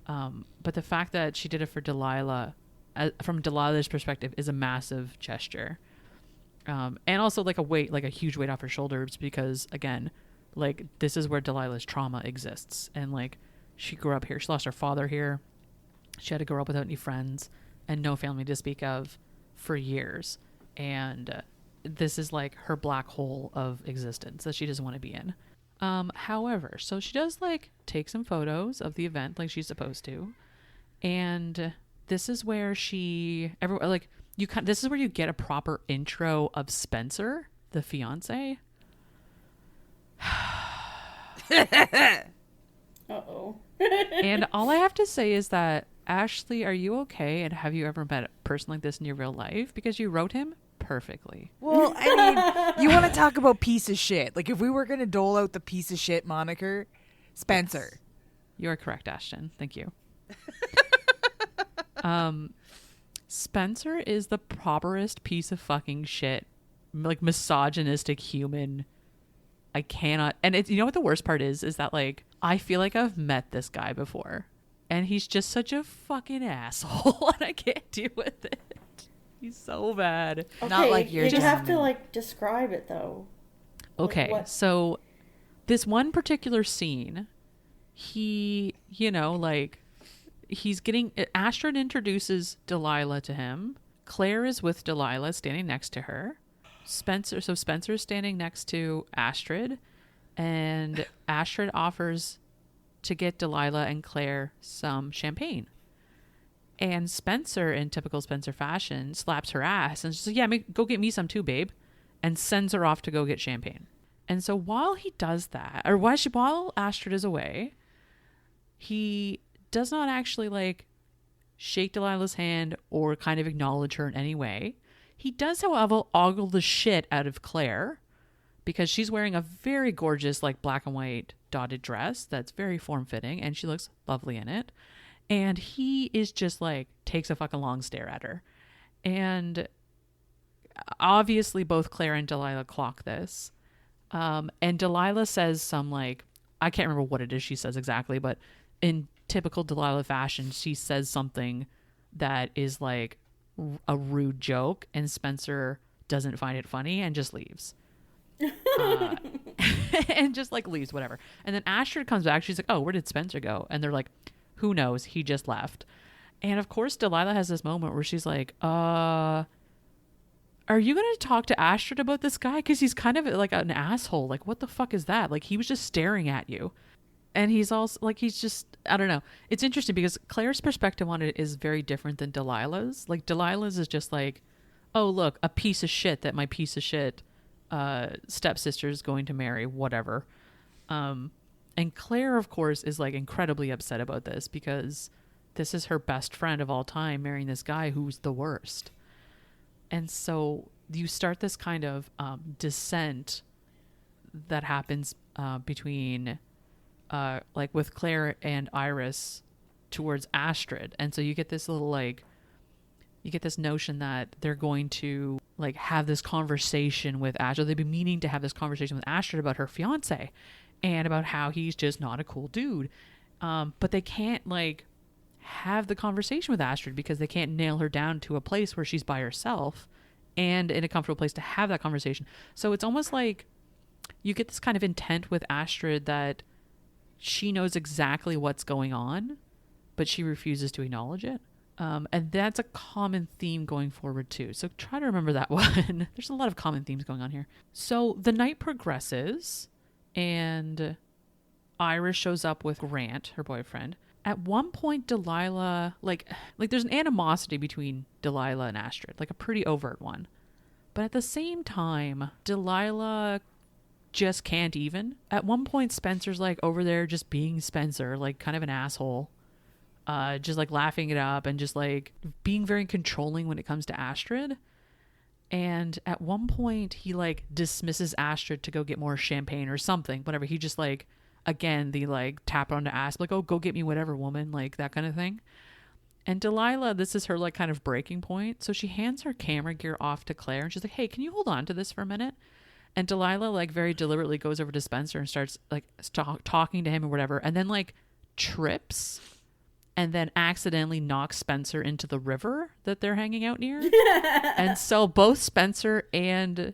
But the fact that she did it for Delilah, from Delilah's perspective, is a massive gesture. And also like a huge weight off her shoulders, because again, like this is where Delilah's trauma exists. And like she grew up here. She lost her father here. She had to grow up without any friends and no family to speak of for years. And this is like her black hole of existence that she doesn't want to be in. However, so she does like take some photos of the event like she's supposed to. And this is where this is where you get a proper intro of Spencer, the fiance. Uh-oh. And all I have to say is that, Ashley, are you okay? And have you ever met a person like this in your real life? Because you wrote him perfectly. Well, I mean, you want to talk about piece of shit. Like, if we were going to dole out the piece of shit moniker, Spencer. Yes. You are correct, Ashton. Thank you. Spencer is the properest piece of fucking shit. Like, misogynistic human. I cannot. And it's, you know what the worst part is that like, I feel like I've met this guy before, and he's just such a fucking asshole, and I can't deal with it. He's so bad. Okay, Not like your you have to gentleman. like describe it though. Okay, What? so this one particular scene, he, you know, like, he's getting, Astrid introduces Delilah to him. Claire is with Delilah, standing next to her. Spencer's standing next to Astrid, and Astrid offers to get Delilah and Claire some champagne. And Spencer, in typical Spencer fashion, slaps her ass and she's like, yeah, go get me some too, babe, and sends her off to go get champagne. And so while he does that, or while Astrid is away, he does not actually like shake Delilah's hand or kind of acknowledge her in any way. He does, however, ogle the shit out of Claire, because she's wearing a very gorgeous, like, black and white dotted dress that's very form-fitting, and she looks lovely in it. And he is just, like, takes a fucking long stare at her. And obviously both Claire and Delilah clock this. And Delilah says some, like, I can't remember what it is she says exactly, but in typical Delilah fashion, she says something that is, like, a rude joke, and Spencer doesn't find it funny and just leaves. And just like leaves, whatever. And then Astrid comes back. She's like, oh, where did Spencer go? And they're like, who knows? He just left. And of course, Delilah has this moment where she's like, are you going to talk to Astrid about this guy? Because he's kind of like an asshole. Like, what the fuck is that? Like, he was just staring at you. And he's also like, he's just, I don't know. It's interesting because Claire's perspective on it is very different than Delilah's. Like, Delilah's is just like, oh, look, a piece of shit that my piece of shit stepsister is going to marry, whatever. And Claire, of course, is like incredibly upset about this because this is her best friend of all time marrying this guy who's the worst. And so you start this kind of descent that happens between like with Claire and Iris towards Astrid. And so you get this little like, you get this notion that they're going to like have this conversation with Astrid. They've been meaning to have this conversation with Astrid about her fiance and about how he's just not a cool dude. But they can't like have the conversation with Astrid because they can't nail her down to a place where she's by herself and in a comfortable place to have that conversation. So it's almost like you get this kind of intent with Astrid that she knows exactly what's going on, but she refuses to acknowledge it. And that's a common theme going forward too. So try to remember that one. There's a lot of common themes going on here. So the night progresses and Iris shows up with Grant, her boyfriend. At one point, Delilah, like there's an animosity between Delilah and Astrid, like a pretty overt one. But at the same time, Delilah just can't even. At one point, Spencer's like over there just being Spencer, like kind of an asshole. Just like laughing it up and just like being very controlling when it comes to Astrid. And at one point he like dismisses Astrid to go get more champagne or something, whatever. He just like, again, the like tap on the ass, like, oh, go get me whatever, woman, like that kind of thing. And Delilah, this is her like kind of breaking point. So she hands her camera gear off to Claire and she's like, hey, can you hold on to this for a minute? And Delilah like very deliberately goes over to Spencer and starts like talking to him or whatever. And then like trips and then accidentally knocks Spencer into the river that they're hanging out near. And so both Spencer and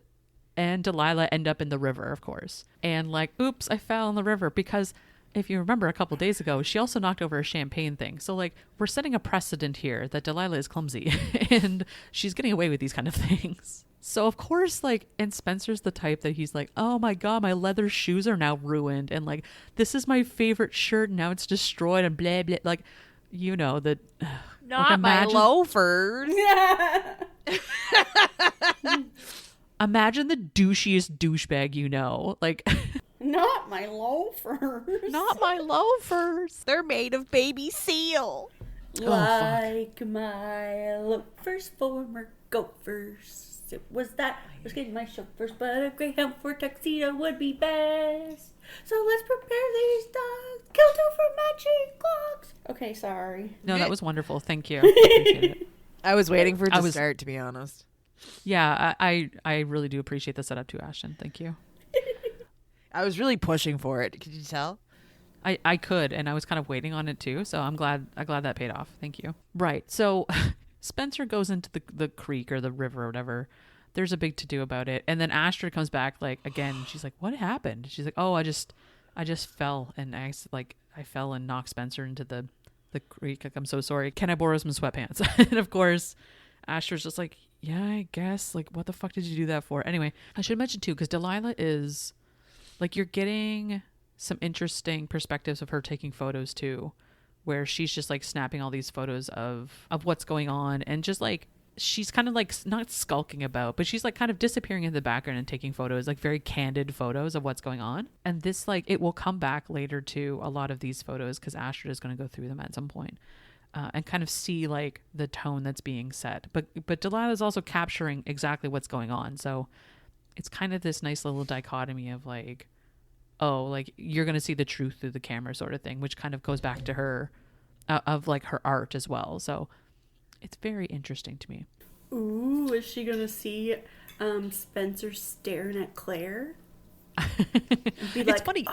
Delilah end up in the river, of course. And like, oops, I fell in the river. Because if you remember a couple days ago, she also knocked over a champagne thing. So like, we're setting a precedent here that Delilah is clumsy and she's getting away with these kind of things. So of course, like, and Spencer's the type that he's like, oh my God, my leather shoes are now ruined. And like, this is my favorite shirt. Now it's destroyed and blah, blah. Like, you know, that. Not like, my loafers. Imagine the douchiest douchebag you know. Like, Not my loafers. not my loafers. They're made of baby seal. Like my loafers, former gophers. It was that I was getting my chauffeurs, but a greyhound for tuxedo would be best. So let's prepare these dogs. Kilter for matching clocks. Okay, sorry. No, that was wonderful. Thank you. I appreciate it. I was waiting for it to start, to be honest. Yeah, I really do appreciate the setup too, Ashton. Thank you. I was really pushing for it. Could you tell? I could, and I was kind of waiting on it too. So I'm glad that paid off. Thank you. Right. So Spencer goes into the creek or the river or whatever. There's a big to-do about it. And then Astrid comes back like again. She's like, what happened? She's like, oh, I just fell and I fell and knocked Spencer into the creek. Like, I'm so sorry. Can I borrow some sweatpants? And of course, Astrid's just like, yeah, I guess. Like, what the fuck did you do that for? Anyway, I should mention too, because Delilah is like, you're getting some interesting perspectives of her taking photos too, where she's just like snapping all these photos of what's going on and just like, she's kind of like not skulking about, but she's like kind of disappearing in the background and taking photos, like very candid photos of what's going on. And this, like, it will come back later to a lot of these photos because Astrid is going to go through them at some point and kind of see like the tone that's being set. But Delilah is also capturing exactly what's going on. So it's kind of this nice little dichotomy of like, oh, like you're going to see the truth through the camera sort of thing, which kind of goes back to her of like her art as well. So it's very interesting to me. Ooh, is she gonna see Spencer staring at Claire? It's funny.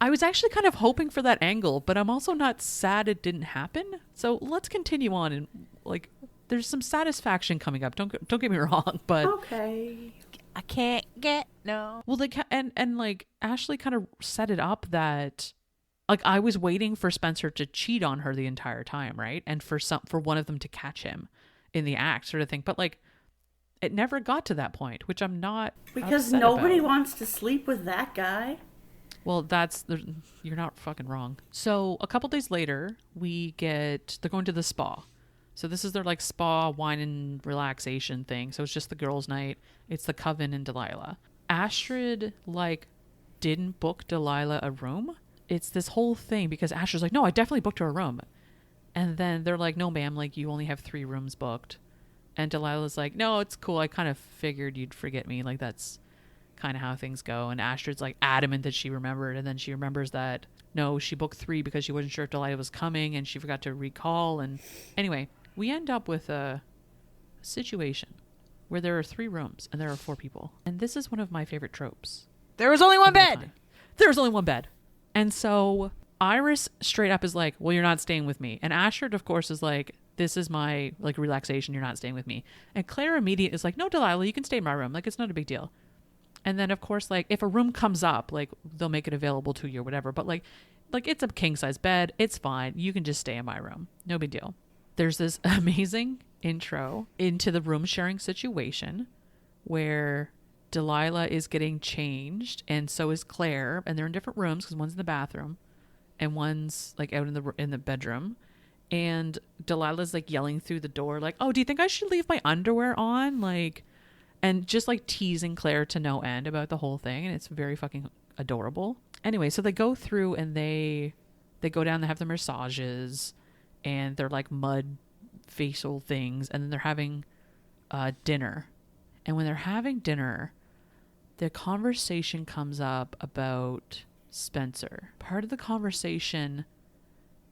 I was actually kind of hoping for that angle, but I'm also not sad it didn't happen. So let's continue on, and like, there's some satisfaction coming up. Don't get me wrong, but Okay. I can't get no. well, and like Ashley kind of set it up that. Like, I was waiting for Spencer to cheat on her the entire time, right? And for one of them to catch him in the act sort of thing. But, like, it never got to that point, which I'm not Because upset nobody about. wants to sleep with that guy. Well, you're not fucking wrong. So, a couple days later, they're going to the spa. So, this is their, like, spa wine and relaxation thing. So, it's just the girls' night. It's the Coven and Delilah. Astrid, like, didn't book Delilah a room. It's this whole thing because Astrid's like, no, I definitely booked her a room. And then they're like, no, ma'am, like, you only have 3 rooms booked. And Delilah's like, no, it's cool. I kind of figured you'd forget me. Like, that's kind of how things go. And Astrid's like adamant that she remembered, and then she remembers that no, she booked 3 because she wasn't sure if Delilah was coming, and she forgot to recall. And anyway, we end up with a situation where there are 3 rooms and there are 4 people. And this is one of my favorite tropes. There was only one of all bed. time. There was only one bed. And so Iris straight up is like, well, you're not staying with me. And Astrid, of course, is like, this is my like relaxation. You're not staying with me. And Claire immediately is like, no, Delilah, you can stay in my room. Like, it's not a big deal. And then, of course, like, if a room comes up, like, they'll make it available to you or whatever. But, like it's a king-size bed. It's fine. You can just stay in my room. No big deal. There's this amazing intro into the room-sharing situation where Delilah is getting changed, and so is Claire. And they're in different rooms because one's in the bathroom and one's, like, out in the bedroom. And Delilah's, like, yelling through the door, like, oh, do you think I should leave my underwear on? Like... And just like teasing Claire to no end about the whole thing. And it's very fucking adorable. Anyway, so they go through and they go down, they have the massages and they're like mud facial things. And then they're having dinner. And when they're having dinner, the conversation comes up about Spencer. Part of the conversation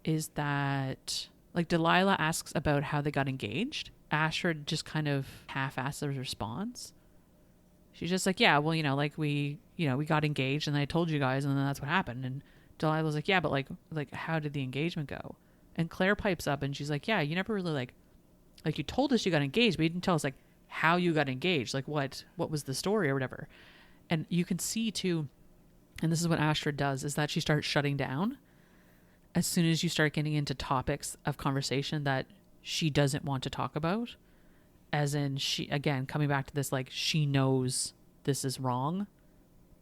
is that like Delilah asks about how they got engaged. Astrid just kind of half-assed the response. She's just like, yeah, well, like we got engaged and I told you guys and then that's what happened. And Delilah's like, yeah, but like how did the engagement go? And Claire pipes up and she's like, yeah, you never really like you told us you got engaged, but you didn't tell us like how you got engaged. Like what was the story or whatever. And you can see too, and this is what Astrid does, is that she starts shutting down as soon as you start getting into topics of conversation that she doesn't want to talk about, as in she, again, coming back to this, like she knows this is wrong,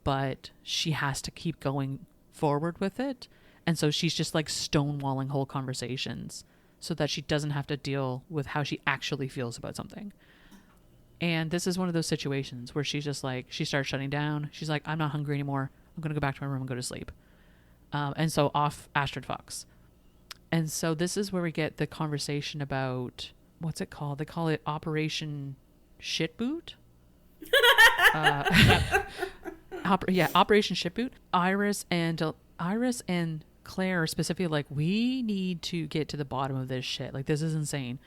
but she has to keep going forward with it. And so she's just like stonewalling whole conversations so that she doesn't have to deal with how she actually feels about something. And this is one of those situations where she's just like, she starts shutting down. She's like, I'm not hungry anymore. I'm going to go back to my room and go to sleep. And so off Astrid fucks. And so this is where we get the conversation about, what's it called? They call it Operation Shitboot. Operation Shitboot. Iris and Claire are specifically like, we need to get to the bottom of this shit. Like, this is insane.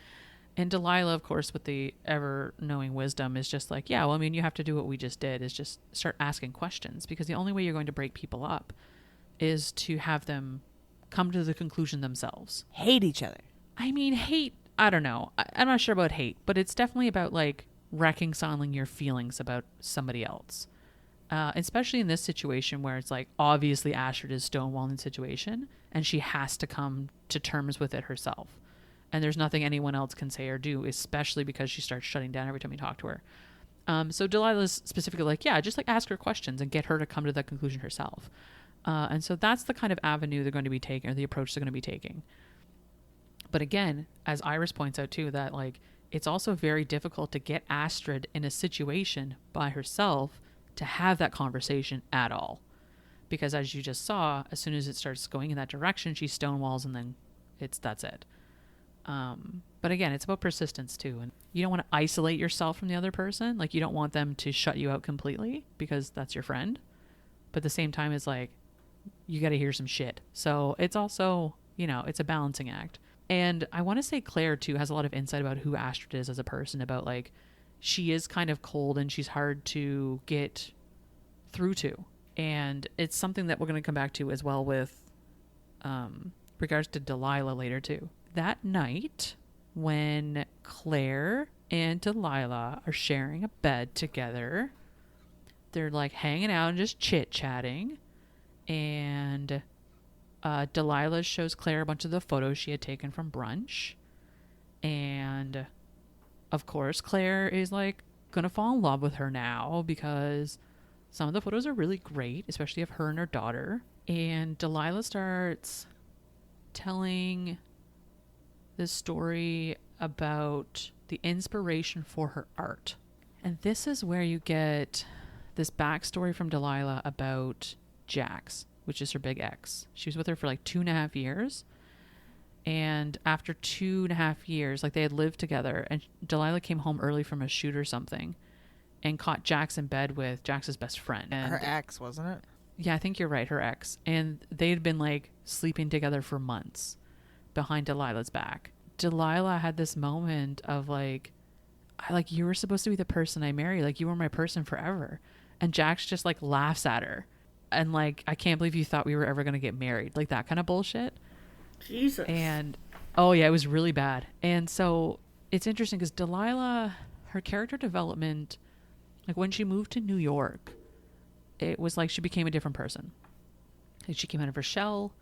And Delilah, of course, with the ever-knowing wisdom, is just like, yeah, well, I mean, you have to do what we just did, is just start asking questions. Because the only way you're going to break people up is to have them come to the conclusion themselves. Hate each other. I mean, hate, I don't know. I'm not sure about hate, but it's definitely about like reconciling your feelings about somebody else. Especially in this situation where it's like, obviously Astrid is stonewalling the situation and she has to come to terms with it herself. And there's nothing anyone else can say or do, especially because she starts shutting down every time you talk to her. So Delilah's specifically like, yeah, just like ask her questions and get her to come to that conclusion herself. And so that's the kind of avenue they're going to be taking, or the approach they're going to be taking. But again, as Iris points out too, that like it's also very difficult to get Astrid in a situation by herself to have that conversation at all. Because as you just saw, as soon as it starts going in that direction, she stonewalls and then that's it. But again, it's about persistence too. And you don't want to isolate yourself from the other person. Like you don't want them to shut you out completely because that's your friend. But at the same time, it's like, you got to hear some shit. So it's also, it's a balancing act. And I want to say Claire too has a lot of insight about who Astrid is as a person, about like, she is kind of cold and she's hard to get through to. And it's something that we're going to come back to as well with regards to Delilah later too. That night when Claire and Delilah are sharing a bed together, they're like hanging out and just chit-chatting. And Delilah shows Claire a bunch of the photos she had taken from brunch. And of course, Claire is like gonna fall in love with her now because some of the photos are really great, especially of her and her daughter. And Delilah starts telling this story about the inspiration for her art. And this is where you get this backstory from Delilah about Jax, which is her big ex. She was with her for like 2.5 years. And after 2.5 years, like they had lived together, and Delilah came home early from a shoot or something. and caught Jax in bed with Jax's best friend. And Her ex, wasn't it? yeah, I think you're right, her ex. And they had been like sleeping together for months behind Delilah's back. Delilah had this moment of like, you were supposed to be the person I marry. Like, you were my person forever. And Jax just like laughs at her. And like, I can't believe you thought we were ever going to get married. Like that kind of bullshit. Jesus. And oh yeah, it was really bad. And so it's interesting because Delilah, her character development, like when she moved to New York, it was like she became a different person. Like she came out of her shell.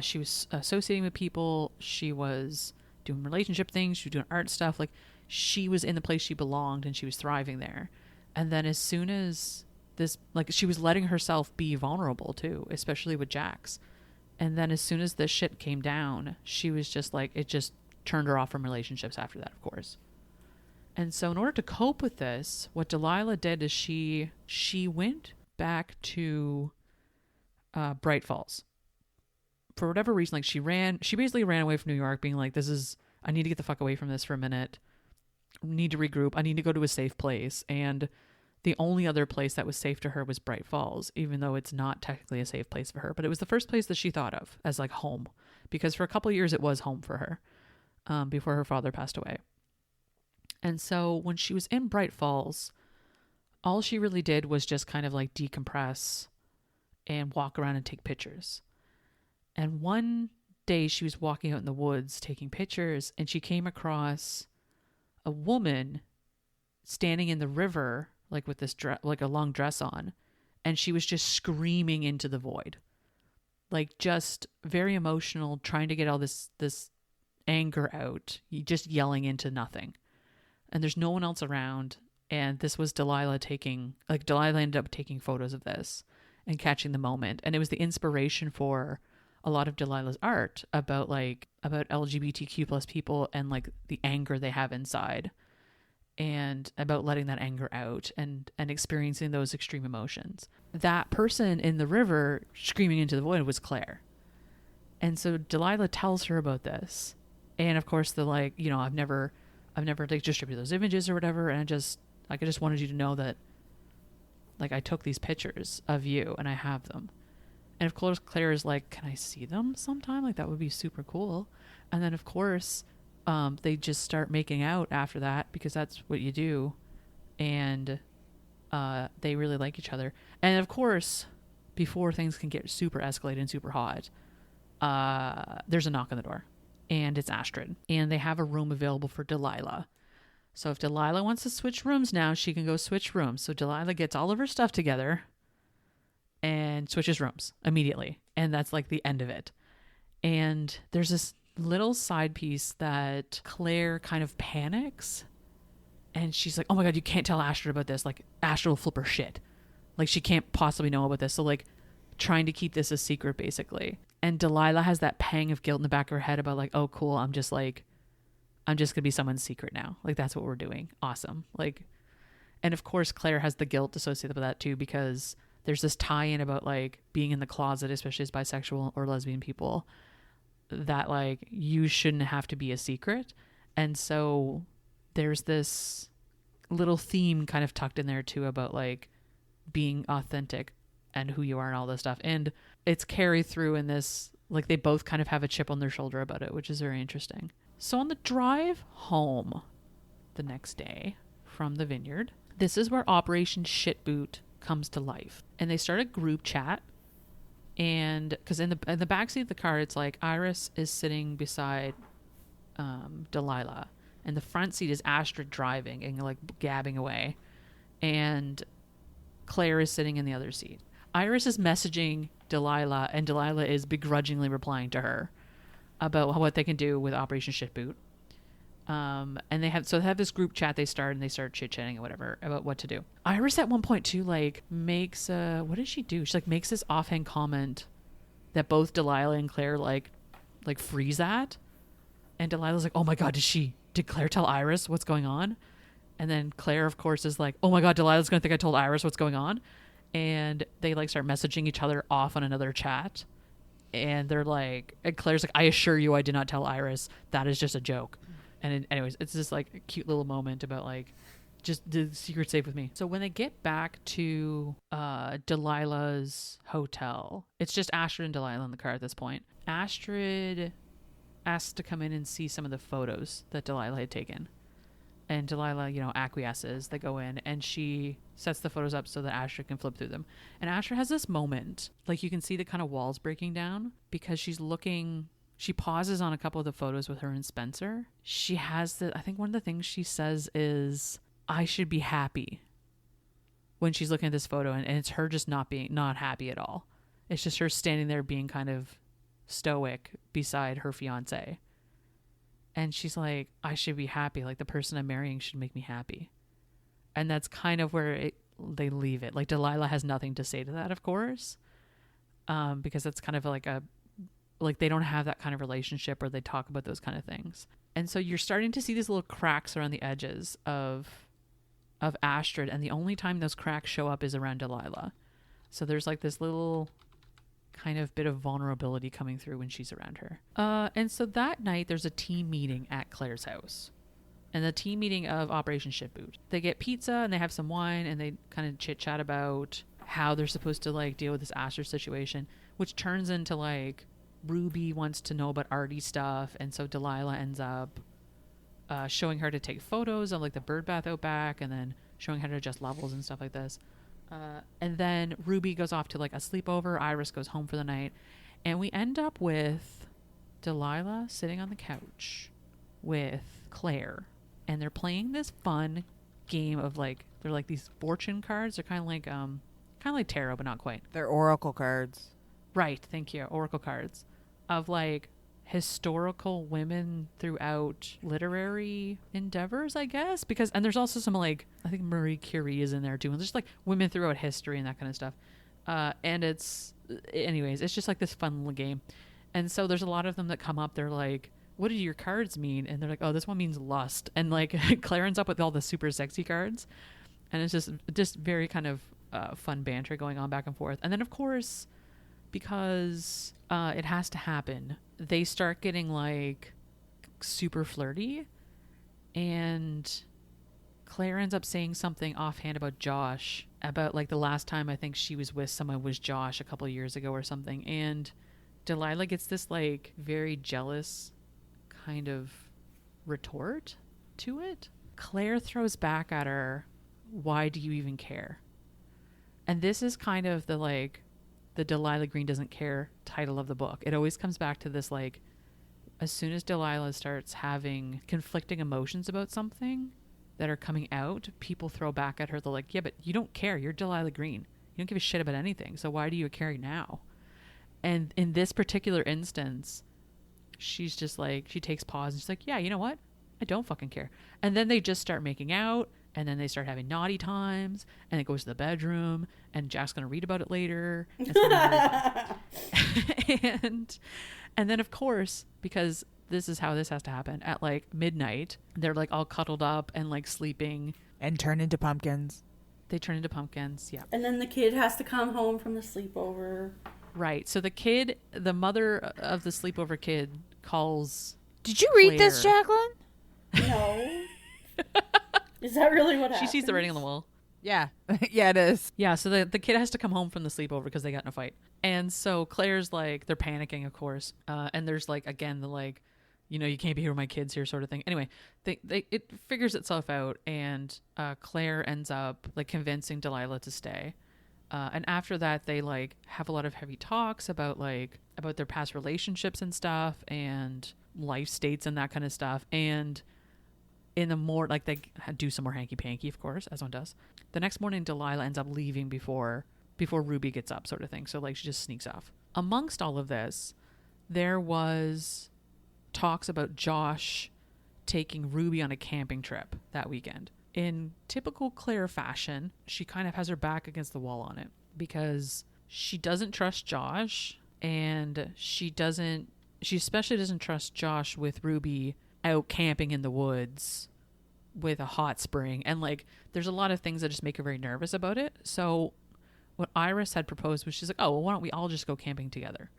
She was associating with people. She was doing relationship things. She was doing art stuff. Like she was in the place she belonged and she was thriving there. And then as soon as this, like she was letting herself be vulnerable too, especially with Jax. And then as soon as this shit came down, she was just like, it just turned her off from relationships after that, of course. And so in order to cope with this, what Delilah did is she went back to Bright Falls. For whatever reason, like she basically ran away from New York being like, I need to get the fuck away from this for a minute. I need to regroup. I need to go to a safe place. And the only other place that was safe to her was Bright Falls, even though it's not technically a safe place for her. But it was the first place that she thought of as like home, because for a couple of years it was home for her before her father passed away. And so when she was in Bright Falls, all she really did was just kind of like decompress and walk around and take pictures. And one day she was walking out in the woods taking pictures, and she came across a woman standing in the river, like with this like a long dress on, and she was just screaming into the void, like just very emotional, trying to get all this anger out, just yelling into nothing. And there's no one else around. And this was Delilah Delilah ended up taking photos of this and catching the moment. And it was the inspiration for a lot of Delilah's art about LGBTQ plus people and like the anger they have inside, and about letting that anger out and experiencing those extreme emotions. That person in the river screaming into the void was Claire. And so Delilah tells her about this. And of course I've never like distributed those images or whatever. And I just wanted you to know that like I took these pictures of you and I have them. And of course Claire is like, can I see them sometime? Like that would be super cool. And then of course, they just start making out after that, because that's what you do. And they really like each other. And of course, before things can get super escalated and super hot, there's a knock on the door. And it's Astrid. And they have a room available for Delilah. So if Delilah wants to switch rooms now, she can go switch rooms. So Delilah gets all of her stuff together and switches rooms immediately. And that's like the end of it. And there's this little side piece that Claire kind of panics. And she's like, oh my God, you can't tell Astrid about this. Like Astrid will flip her shit. Like she can't possibly know about this. So like trying to keep this a secret basically. And Delilah has that pang of guilt in the back of her head about like, oh cool, I'm just gonna be someone's secret now. Like that's what we're doing. Awesome. Like, and of course Claire has the guilt associated with that too, because there's this tie-in about like being in the closet, especially as bisexual or lesbian people, that like you shouldn't have to be a secret. And so there's this little theme kind of tucked in there too about like being authentic and who you are and all this stuff. And it's carried through in this, like they both kind of have a chip on their shoulder about it, which is very interesting. So on the drive home the next day from the vineyard, this is where Operation Shitboot comes to life. And they start a group chat. And because in the backseat of the car, it's like Iris is sitting beside Delilah, and the front seat is Astrid driving and like gabbing away, and Claire is sitting in the other seat. Iris is messaging Delilah, and Delilah is begrudgingly replying to her about what they can do with Operation Shitboot. And they have this group chat they start, and they start chit-chatting or whatever about what to do. Iris at one point too like makes what does she do? She like makes this offhand comment that both Delilah and Claire like freeze at. And Delilah's like, oh my God, did Claire tell Iris what's going on? And then Claire of course is like, oh my God, Delilah's gonna think I told Iris what's going on. And they like start messaging each other off on another chat. And they're like, and Claire's like, I assure you I did not tell Iris. That is just a joke. And anyways, it's this like cute little moment about like just the secret safe with me. So when they get back to Delilah's hotel, it's just Astrid and Delilah in the car at this point. Astrid asks to come in and see some of the photos that Delilah had taken. And Delilah, acquiesces. They go in and she sets the photos up so that Astrid can flip through them. And Astrid has this moment, like you can see the kind of walls breaking down because she pauses on a couple of the photos with her and Spencer. She has I think one of the things she says is, I should be happy, when she's looking at this photo, and it's her just not happy at all. It's just her standing there being kind of stoic beside her fiance. And she's like, I should be happy. Like, the person I'm marrying should make me happy. And that's kind of where they leave it. Like, Delilah has nothing to say to that, of course. Because that's kind of like they don't have that kind of relationship where they talk about those kind of things. And so you're starting to see these little cracks around the edges of Astrid. And the only time those cracks show up is around Delilah. So there's like this little kind of bit of vulnerability coming through when she's around her. And so that night there's a team meeting at Claire's house, and the team meeting of Operation Shitboot. They get pizza and they have some wine and they kind of chit chat about how they're supposed to like deal with this Astrid situation, which turns into like Ruby wants to know about Artie stuff. And so Delilah ends up showing her to take photos of like the bird bath out back, and then showing how to adjust levels and stuff like this. And then Ruby goes off to like a sleepover. Iris goes home for the night. And we end up with Delilah sitting on the couch with Claire. And they're playing this fun game of like, they're like these fortune cards. They're kind of like tarot, but not quite. They're oracle cards. Right. Thank you. Oracle cards of like historical women throughout literary endeavors, I guess, and there's also some like, I think Marie Curie is in there too, and there's like women throughout history and that kind of stuff. And it's just like this fun little game. And so there's a lot of them that come up. They're like, what do your cards mean? And they're like, oh, this one means lust. And like Claire ends up with all the super sexy cards, and it's just very kind of fun banter going on back and forth. And then of course, because it has to happen, they start getting like super flirty, and Claire ends up saying something offhand about Josh, about like the last time I think she was with someone was Josh a couple of years ago or something. And Delilah gets this like very jealous kind of retort to it. Claire throws back at her, why do you even care? And this is kind of the Delilah Green Doesn't Care title of the book. It always comes back to this, like, as soon as Delilah starts having conflicting emotions about something that are coming out, people throw back at her. They're like, yeah, but you don't care. You're Delilah Green. You don't give a shit about anything. So why do you care now? And in this particular instance, she's just like, she takes pause and she's like, yeah, you know what? I don't fucking care. And then they just start making out. And then they start having naughty times, and it goes to the bedroom, and Jack's going to read about it later. It's gonna be really fun. And then, of course, because this is how this has to happen, at like midnight, they're like all cuddled up and like sleeping. And turn into pumpkins. They turn into pumpkins, yeah. And then the kid has to come home from the sleepover. Right. So the mother of the sleepover kid calls Did you read this, Jacqueline? No. Is that really what happened? She sees the writing on the wall. Yeah. Yeah, it is. Yeah, so the kid has to come home from the sleepover because they got in a fight. And so Claire's like, they're panicking, of course. And there's like, again, the like, you can't be here with my kids here sort of thing. Anyway, it figures itself out, and Claire ends up like convincing Delilah to stay. And after that, they like have a lot of heavy talks about their past relationships and stuff, and life states and that kind of stuff. And in the more like they do some more hanky panky, of course, as one does. The next morning, Delilah ends up leaving before Ruby gets up, sort of thing. So like she just sneaks off. Amongst all of this, there was talks about Josh taking Ruby on a camping trip that weekend. In typical Claire fashion, she kind of has her back against the wall on it because she doesn't trust Josh, and she especially doesn't trust Josh with Ruby out camping in the woods with a hot spring. And like there's a lot of things that just make her very nervous about it. So what Iris had proposed was, she's like, oh, well, why don't we all just go camping together?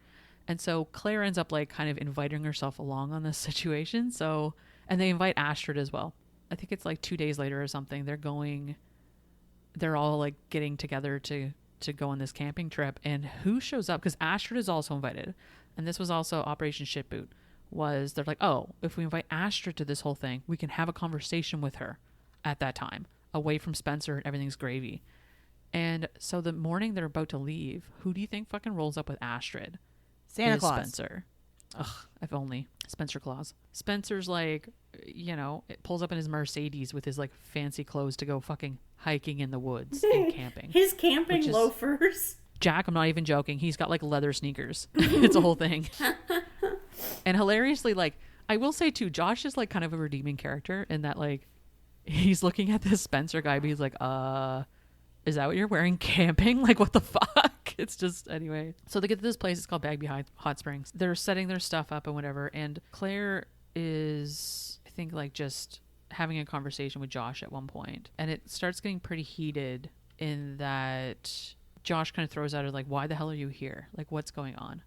And so Claire ends up like kind of inviting herself along on this situation. So, and they invite Astrid as well. I think it's like 2 days later or something, they're all like getting together to go on this camping trip. And who shows up? Because Astrid is also invited. And this was also Operation Shitboot. They're like, oh, if we invite Astrid to this whole thing, we can have a conversation with her at that time, away from Spencer, and everything's gravy. And so the morning they're about to leave, who do you think fucking rolls up with Astrid? Santa Claus. Spencer. Ugh, if only. Spencer Claus. Spencer's like, it pulls up in his Mercedes with his like fancy clothes to go fucking hiking in the woods and camping. His camping loafers. Jack, I'm not even joking. He's got like leather sneakers. It's a whole thing. And hilariously, like, I will say too, Josh is like kind of a redeeming character in that like he's looking at this Spencer guy, but he's like, is that what you're wearing camping? Like, what the fuck? It's just, anyway. So they get to this place. It's called Bagby Hot Springs. They're setting their stuff up and whatever. And Claire is, I think, like just having a conversation with Josh at one point. And it starts getting pretty heated in that Josh kind of throws out, like, why the hell are you here? Like, what's going on?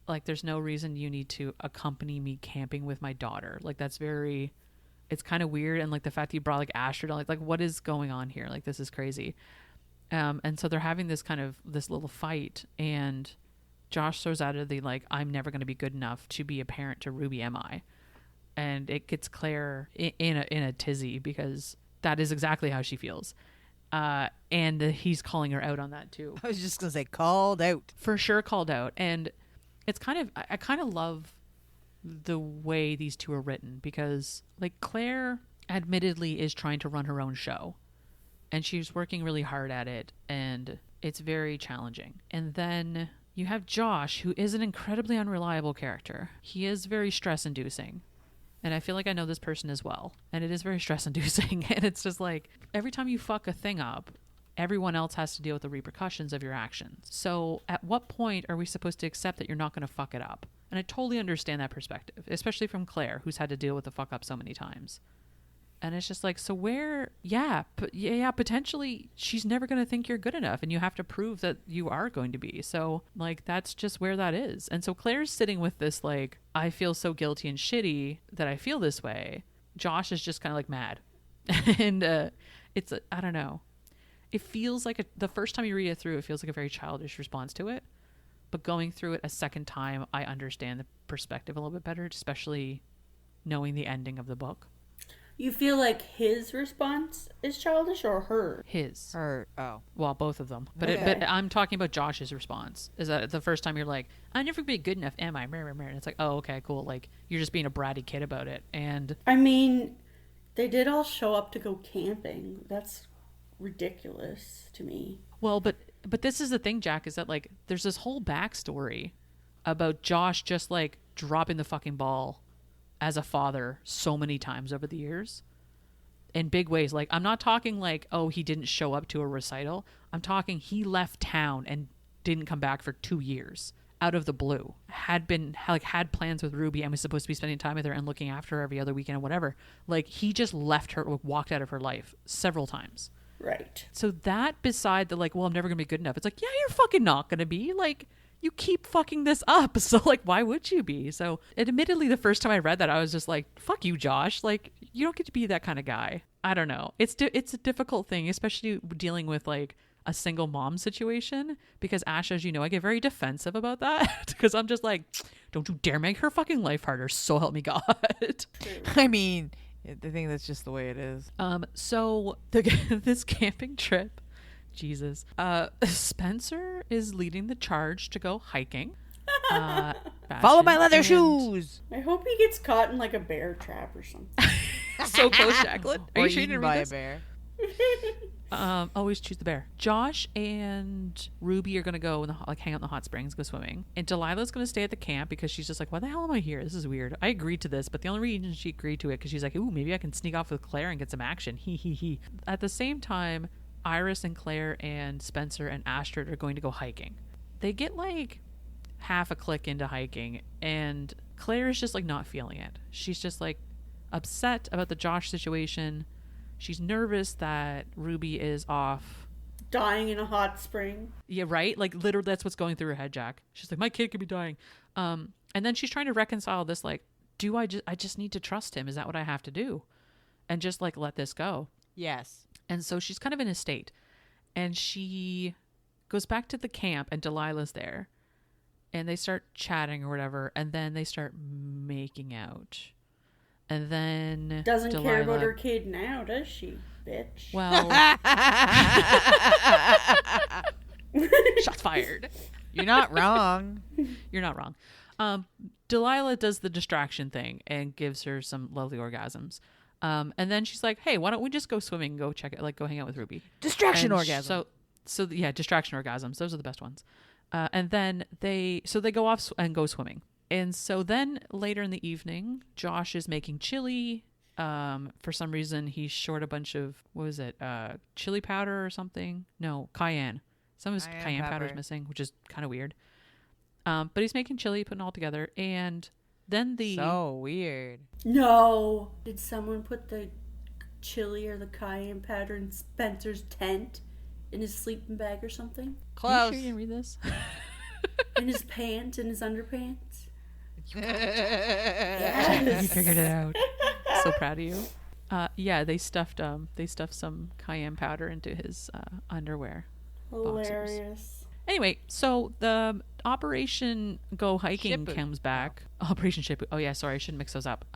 Like, there's no reason you need to accompany me camping with my daughter. Like, that's very... It's kind of weird. And like the fact that you brought like Astrid, like what is going on here? Like, this is crazy. And so they're having this little fight, and Josh throws out of the like, I'm never going to be good enough to be a parent to Ruby, am I? And it gets Claire in a tizzy, because that is exactly how she feels. And he's calling her out on that too. I was just going to say called out. For sure called out. And it's I kind of love the way these two are written, because like Claire admittedly is trying to run her own show, and she's working really hard at it, and it's very challenging. And then you have Josh, who is an incredibly unreliable character. He is very stress inducing, and I feel like I know this person as well, and it is very stress inducing. And it's just like, every time you fuck a thing up, everyone else has to deal with the repercussions of your actions. So at what point are we supposed to accept that you're not going to fuck it up? And I totally understand that perspective, especially from Claire, who's had to deal with the fuck up so many times. And it's just like, so where, potentially she's never going to think you're good enough, and you have to prove that you are going to be. So like, that's just where that is. And so Claire's sitting with this, like, I feel so guilty and shitty that I feel this way. Josh is just kind of like mad. And I don't know. It feels like the first time you read it through, it feels like a very childish response to it. But going through it a second time, I understand the perspective a little bit better, especially knowing the ending of the book. You feel like his response is childish, or her? His. Her. Oh. Well, both of them. But Okay. but I'm talking about Josh's response. Is that the first time you're like, I'm never be good enough, am I? And it's like, oh, okay, cool. Like, you're just being a bratty kid about it. And I mean, they did all show up to go camping. That's ridiculous to me. well, but this is the thing, Jack, is that like, there's this whole backstory about Josh just like dropping the fucking ball as a father so many times over the years in big ways. Like, I'm not talking like, oh, he didn't show up to a recital. I'm talking he left town and didn't come back for 2 years out of the blue. Had plans with Ruby and was supposed to be spending time with her and looking after her every other weekend and whatever. Like, he just left her, walked out of her life several times. Right. So that beside the like, well, I'm never gonna be good enough, it's like, yeah, you're fucking not gonna be. Like, you keep fucking this up, so like, why would you be? So admittedly, the first time I read that, I was just like, fuck you, Josh. Like, you don't get to be that kind of guy. I don't know. It's a difficult thing, especially dealing with like a single mom situation, because Ash, as you know, I get very defensive about that because I'm just like, don't you dare make her fucking life harder, so help me God. I mean, I think that's just the way it is. So this camping trip, Jesus, Spencer is leading the charge to go hiking. Follow my leather and- shoes. I hope he gets caught in like a bear trap or something. So close, Jacqueline. Are Or you sure you eaten didn't by read a this? bear. Always choose the bear. Josh and Ruby are gonna go and hang out in the hot springs, go swimming, and Delilah's gonna stay at the camp because she's just like, why the hell am I here? This is weird. I agreed to this, but the only reason she agreed to it because she's like, ooh, maybe I can sneak off with Claire and get some action. He. At the same time, Iris and Claire and Spencer and Astrid are going to go hiking. They get like half a click into hiking, and Claire is just like not feeling it. She's just like upset about the Josh situation. She's nervous that Ruby is off. Dying in a hot spring. Yeah, right? Like, literally, that's what's going through her head, Jack. She's like, my kid could be dying. And then she's trying to reconcile this, like, I just need to trust him? Is that what I have to do? and just like let this go. Yes. And so she's kind of in a state, and she goes back to the camp, and Delilah's there, and they start chatting or whatever, and then they start making out. And then Doesn't Delilah, care about her kid now, does she, bitch? Well, shots fired. You're not wrong. You're not wrong. Delilah does the distraction thing and gives her some lovely orgasms. And then she's like, "Hey, why don't we just go swimming and go check it? Like, go hang out with Ruby." Distraction And orgasm. So yeah, distraction orgasms. Those are the best ones. And then they go off and go swimming. And so then later in the evening, Josh is making chili. For some reason, he's short a bunch of, what was it? Chili powder or something? No, cayenne. Some of his cayenne powder is missing, which is kind of weird. But he's making chili, putting it all together. And then So weird. No. Did someone put the chili or the cayenne powder in Spencer's tent? In his sleeping bag or something? Are you sure you didn't read this? In his pants? In his underpants? You Yes. figured it out. So proud of you. Yeah, they stuffed some cayenne powder into his underwear. Hilarious. Anyway, so the Operation Go Hiking Shitboot. comes back. Operation Shitboot. Oh yeah, sorry, I shouldn't mix those up.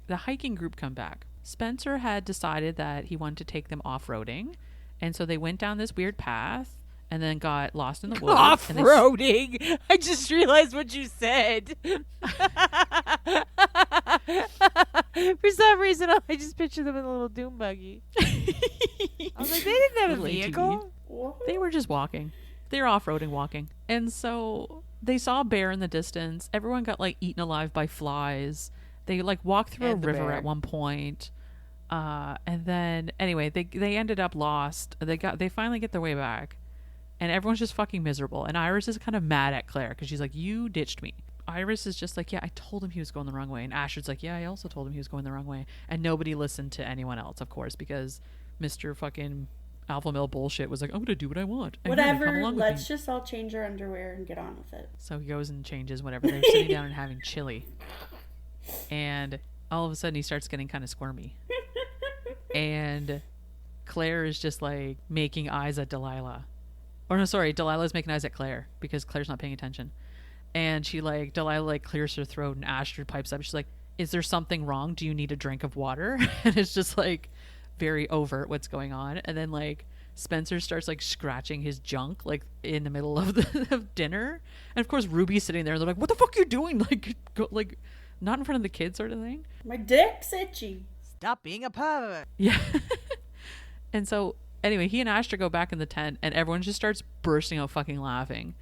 The hiking group come back. Spencer had decided that he wanted to take them off-roading, and so they went down this weird path and then got lost in the woods. Off-roading. I just realized what you said. For some reason, I just pictured them in a little doom buggy. I was like, they didn't have a Little ATV. vehicle. They were just walking. They were off-roading walking. And so they saw a bear in the distance. Everyone got like eaten alive by flies. They like walked through And a the river bear. at one point. And then anyway, they ended up lost. They finally get their way back. And everyone's just fucking miserable. And Iris is kind of mad at Claire because she's like, "You ditched me." Iris is just like, "Yeah, I told him he was going the wrong way." And Astrid's like, "Yeah, I also told him he was going the wrong way." And nobody listened to anyone else, of course, because Mr. fucking alpha male bullshit was like, "I'm going to do what I want." And here, come Whatever. along with Let's me. just all change our underwear and get on with it. So he goes and changes whatever. They're sitting down and having chili. And all of a sudden he starts getting kind of squirmy. And Claire is just like making eyes at Delilah. Or no, sorry, Delilah's making eyes at Claire because Claire's not paying attention. And Delilah like clears her throat and Astrid pipes up. She's like, "Is there something wrong? Do you need a drink of water?" And it's just like very overt what's going on. And then like Spencer starts like scratching his junk like in the middle of of dinner. And of course Ruby's sitting there and they're like, "What the fuck are you doing?" Like, go, like not in front of the kids sort of thing. My dick's itchy. Stop being a pervert. Yeah. And so anyway, he and Astrid go back in the tent and everyone just starts bursting out fucking laughing.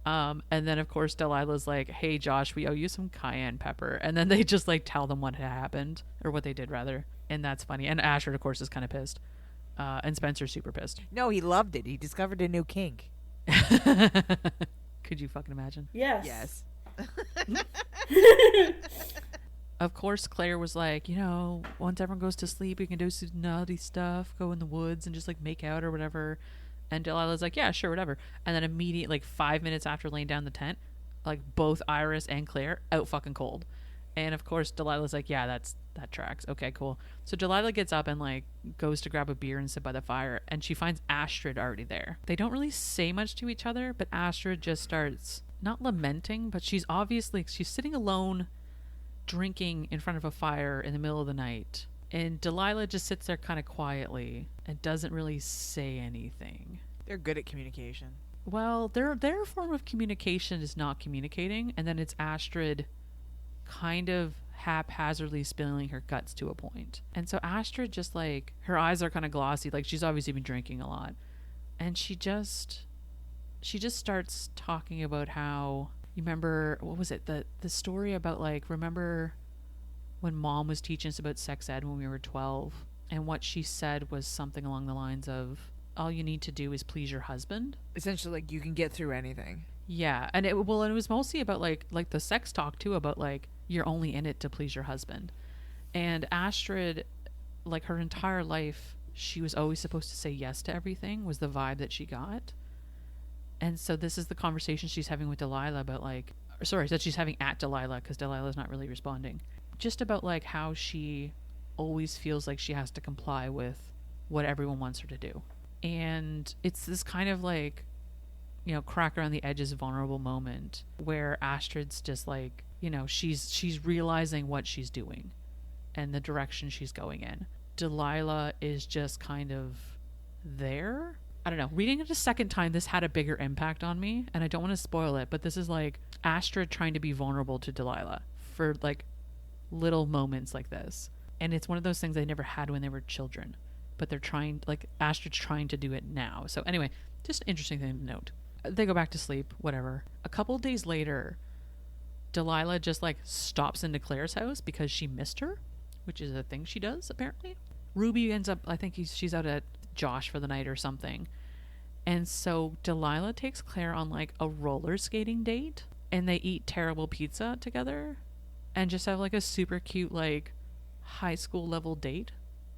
And then of course Delilah's like, "Hey Josh, we owe you some cayenne pepper." And then they just like tell them what had happened, or what they did rather. And that's funny. And Astrid of course is kind of pissed. And Spencer's super pissed. No, he loved it. He discovered a new kink. Could you fucking imagine? Yes. Yes. Of course, Claire was like, once everyone goes to sleep, we can do some naughty stuff, go in the woods and just like make out or whatever. And Delilah's like, "Yeah, sure, whatever." And then immediately, like 5 minutes after laying down the tent, like both Iris and Claire out fucking cold. And of course, Delilah's like, "Yeah, that tracks. Okay, cool." So Delilah gets up and like goes to grab a beer and sit by the fire, and she finds Astrid already there. They don't really say much to each other, but Astrid just starts not lamenting, but she's sitting alone, drinking in front of a fire in the middle of the night. And Delilah just sits there kind of quietly and doesn't really say anything. They're good at communication. Well, their form of communication is not communicating, and then it's Astrid kind of haphazardly spilling her guts to a point. And so Astrid just like, her eyes are kind of glossy, like she's obviously been drinking a lot. And she just starts talking about how, you remember, what was it? The story about like, remember when Mom was teaching us about sex ed when we were 12? And what she said was something along the lines of, all you need to do is please your husband. Essentially, like, you can get through anything. Yeah. And it was mostly about like the sex talk too, about like, you're only in it to please your husband. And Astrid, like her entire life, she was always supposed to say yes to everything, was the vibe that she got. And so this is the conversation she's having with Delilah about like, that she's having at Delilah, because Delilah's not really responding. Just about like how she always feels like she has to comply with what everyone wants her to do. And it's this kind of like, you know, crack around the edges vulnerable moment where Astrid's just like, you know, she's realizing what she's doing and the direction she's going in. Delilah is just kind of there. I don't know. Reading it a second time, this had a bigger impact on me, and I don't want to spoil it, but this is like Astrid trying to be vulnerable to Delilah for like little moments like this. And it's one of those things they never had when they were children, but they're trying, like Astrid's trying to do it now. So anyway, just an interesting thing to note. They go back to sleep, whatever. A couple of days later, Delilah just like stops into Claire's house because she missed her, which is a thing she does apparently. Ruby ends up, I think she's out at Josh for the night or something. And so Delilah takes Claire on like a roller skating date, and they eat terrible pizza together and just have like a super cute like high school level date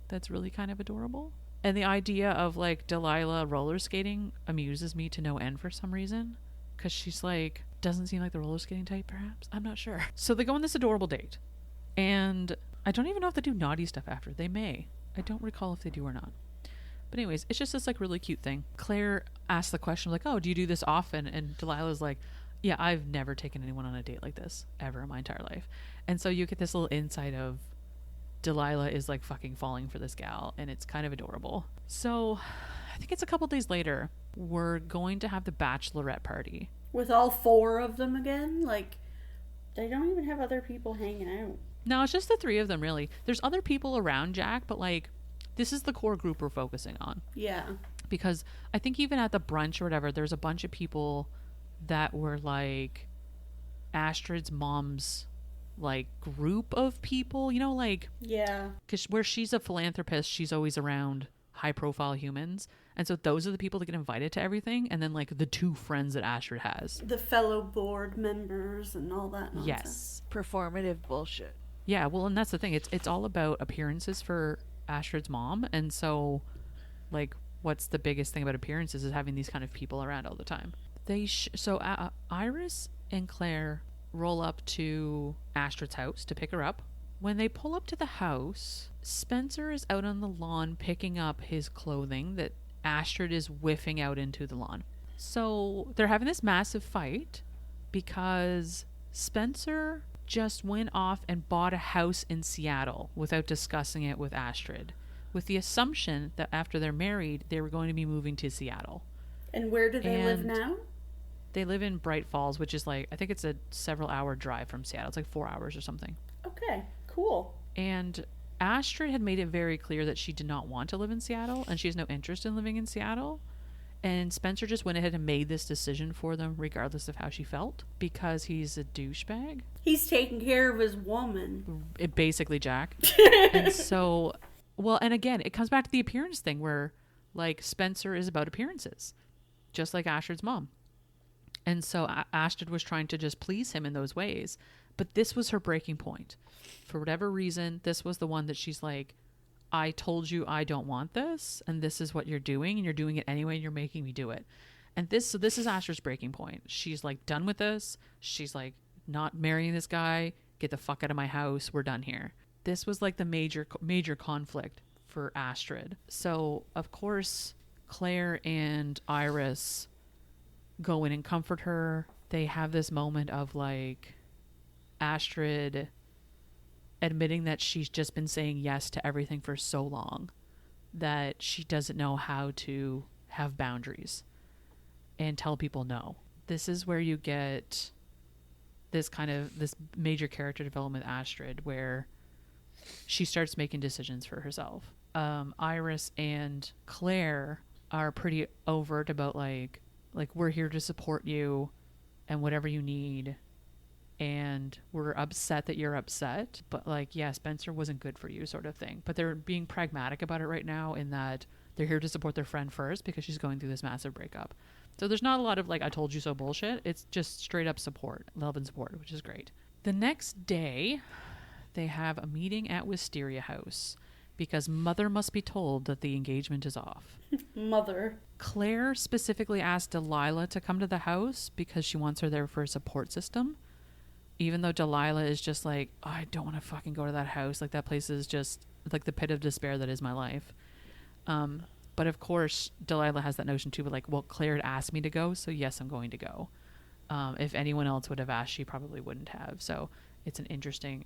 that's really kind of adorable. And the idea of like Delilah roller skating amuses me to no end for some reason, because she's like doesn't seem like the roller skating type, perhaps, I'm not sure. So they go on this adorable date, and I don't even know if they do naughty stuff after. They may. I don't recall if they do or not. But anyways, it's just this like really cute thing. Claire asks the question like, oh, do you do this often? And Delilah's like, yeah, I've never taken anyone on a date like this ever in my entire life. And so you get this little insight of Delilah is like fucking falling for this gal, and it's kind of adorable. So I think it's a couple days later, we're going to have the bachelorette party. With all four of them again? Like, they don't even have other people hanging out. No, it's just the three of them, really. There's other people around Jack, but like, this is the core group we're focusing on. Yeah. Because I think even at the brunch or whatever, there's a bunch of people that were like Astrid's mom's like group of people, you know, like, yeah, because where she's a philanthropist, she's always around high profile humans, and so those are the people that get invited to everything. And then like the two friends that Astrid has, the fellow board members and all that nonsense. Yes, performative bullshit. Yeah, well, and that's the thing, it's all about appearances for Astrid's mom. And so like, what's the biggest thing about appearances is having these kind of people around all the time. Iris and Claire roll up to Astrid's house to pick her up. When they pull up to the house, Spencer is out on the lawn picking up his clothing that Astrid is whiffing out into the lawn. So they're having this massive fight because Spencer just went off and bought a house in Seattle without discussing it with Astrid, with the assumption that after they're married, they were going to be moving to Seattle. And where do they live now? They live in Bright Falls, which is like, I think it's a several hour drive from Seattle. It's like 4 hours or something. Okay, cool. And Astrid had made it very clear that she did not want to live in Seattle, and she has no interest in living in Seattle. And Spencer just went ahead and made this decision for them regardless of how she felt, because he's a douchebag. He's taking care of his woman. Basically, Jack. And so, well, and again, it comes back to the appearance thing where like Spencer is about appearances, just like Astrid's mom. And so Astrid was trying to just please him in those ways. But this was her breaking point. For whatever reason, this was the one that she's like, I told you I don't want this, and this is what you're doing, and you're doing it anyway, and you're making me do it. And this is Astrid's breaking point. She's like done with this. She's like, not marrying this guy. Get the fuck out of my house. We're done here. This was like the major conflict for Astrid. So, of course, Claire and Iris go in and comfort her. They have this moment of like Astrid admitting that she's just been saying yes to everything for so long that she doesn't know how to have boundaries and tell people no. This is where you get this major character development with Astrid, where she starts making decisions for herself. Iris and Claire are pretty overt about like we're here to support you and whatever you need, and we're upset that you're upset, but like, yeah, Spencer wasn't good for you, sort of thing. But they're being pragmatic about it right now, in that they're here to support their friend first because she's going through this massive breakup. So there's not a lot of like, I told you so bullshit. It's just straight up support, love and support, which is great. The next day, they have a meeting at Wisteria House because Mother must be told that the engagement is off. Mother. Claire specifically asked Delilah to come to the house because she wants her there for a support system, even though Delilah is just like, oh, I don't want to fucking go to that house. Like, that place is just like the pit of despair that is my life. But of course, Delilah has that notion too, but like, well, Claire had asked me to go, so yes, I'm going to go. If anyone else would have asked, she probably wouldn't have. So it's an interesting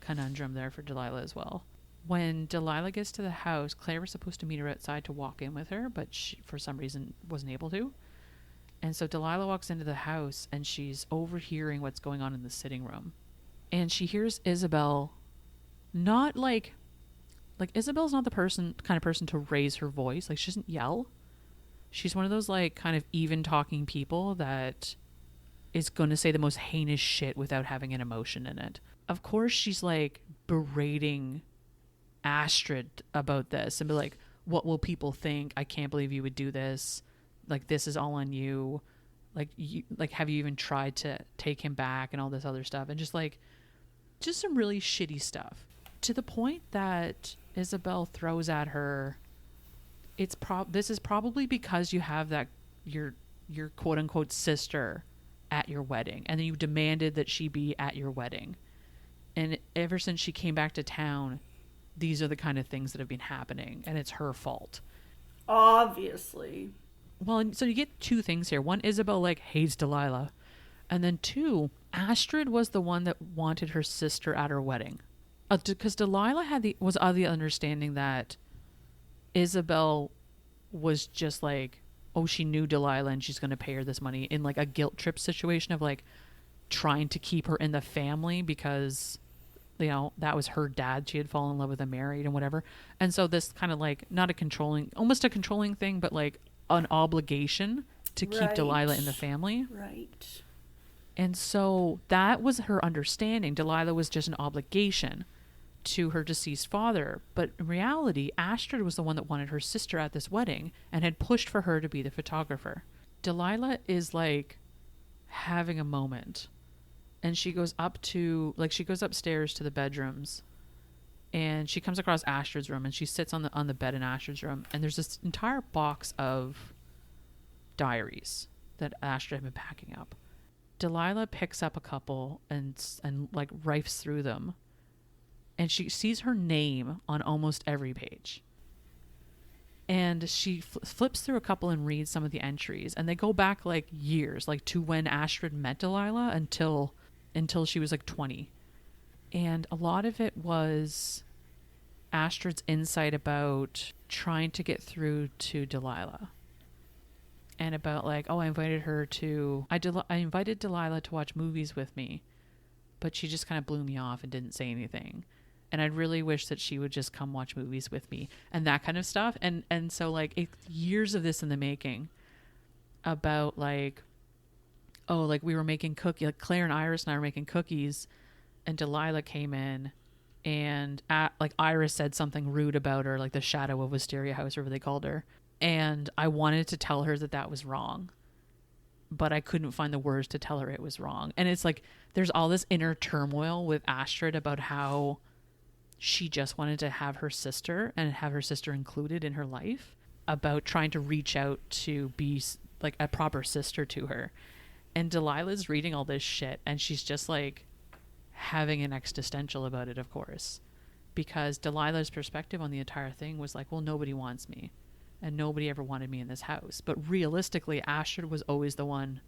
conundrum there for Delilah as well. When Delilah gets to the house, Claire was supposed to meet her outside to walk in with her, but she, for some reason, wasn't able to. And so Delilah walks into the house, and she's overhearing what's going on in the sitting room. And she hears Isabel, not like Isabel's not the kind of person to raise her voice. Like, she doesn't yell. She's one of those like kind of even talking people that is going to say the most heinous shit without having an emotion in it. Of course, she's like berating Astrid about this and be like, what will people think? I can't believe you would do this. Like, this is all on you. Like, have you even tried to take him back and all this other stuff? And just some really shitty stuff, to the point that Isabel throws at her, this is probably because you have that your quote unquote sister at your wedding, and then you demanded that she be at your wedding, and ever since she came back to town, these are the kind of things that have been happening, and it's her fault, obviously. Well, so you get two things here. One, Isabel like hates Delilah, and then two, Astrid was the one that wanted her sister at her wedding, because Delilah was of the understanding that Isabel was just like, oh, she knew Delilah and she's going to pay her this money, in like a guilt trip situation of like trying to keep her in the family because, you know, that was her dad. She had fallen in love with and married and whatever. And so this kind of like, not a controlling, almost a controlling thing, but like an obligation to keep Delilah in the family. Right. And so that was her understanding. Delilah was just an obligation to her deceased father. But in reality, Astrid was the one that wanted her sister at this wedding and had pushed for her to be the photographer. Delilah is like having a moment, and she goes upstairs to the bedrooms, and she comes across Astrid's room, and she sits on the bed in Astrid's room, and there's this entire box of diaries that Astrid had been packing up. Delilah picks up a couple and like rifes through them, and she sees her name on almost every page. And she flips through a couple and reads some of the entries, and they go back like years, like to when Astrid met Delilah until she was like 20. And a lot of it was Astrid's insight about trying to get through to Delilah. And about like, oh, I invited Delilah to watch movies with me, but she just kind of blew me off and didn't say anything. And I'd really wish that she would just come watch movies with me, and that kind of stuff. And so like years of this in the making about like, oh, like we were making cookies, like Claire and Iris and I were making cookies, and Delilah came in, and like Iris said something rude about her, like the Shadow of Wisteria House, or whatever they called her. And I wanted to tell her that was wrong, but I couldn't find the words to tell her it was wrong. And it's like, there's all this inner turmoil with Astrid about how she just wanted to have her sister and have her sister included in her life, about trying to reach out to be like a proper sister to her. And Delilah's reading all this shit, and she's just like having an existential about it, of course, because Delilah's perspective on the entire thing was like, well, nobody wants me, and nobody ever wanted me in this house. But realistically, Astrid was always the one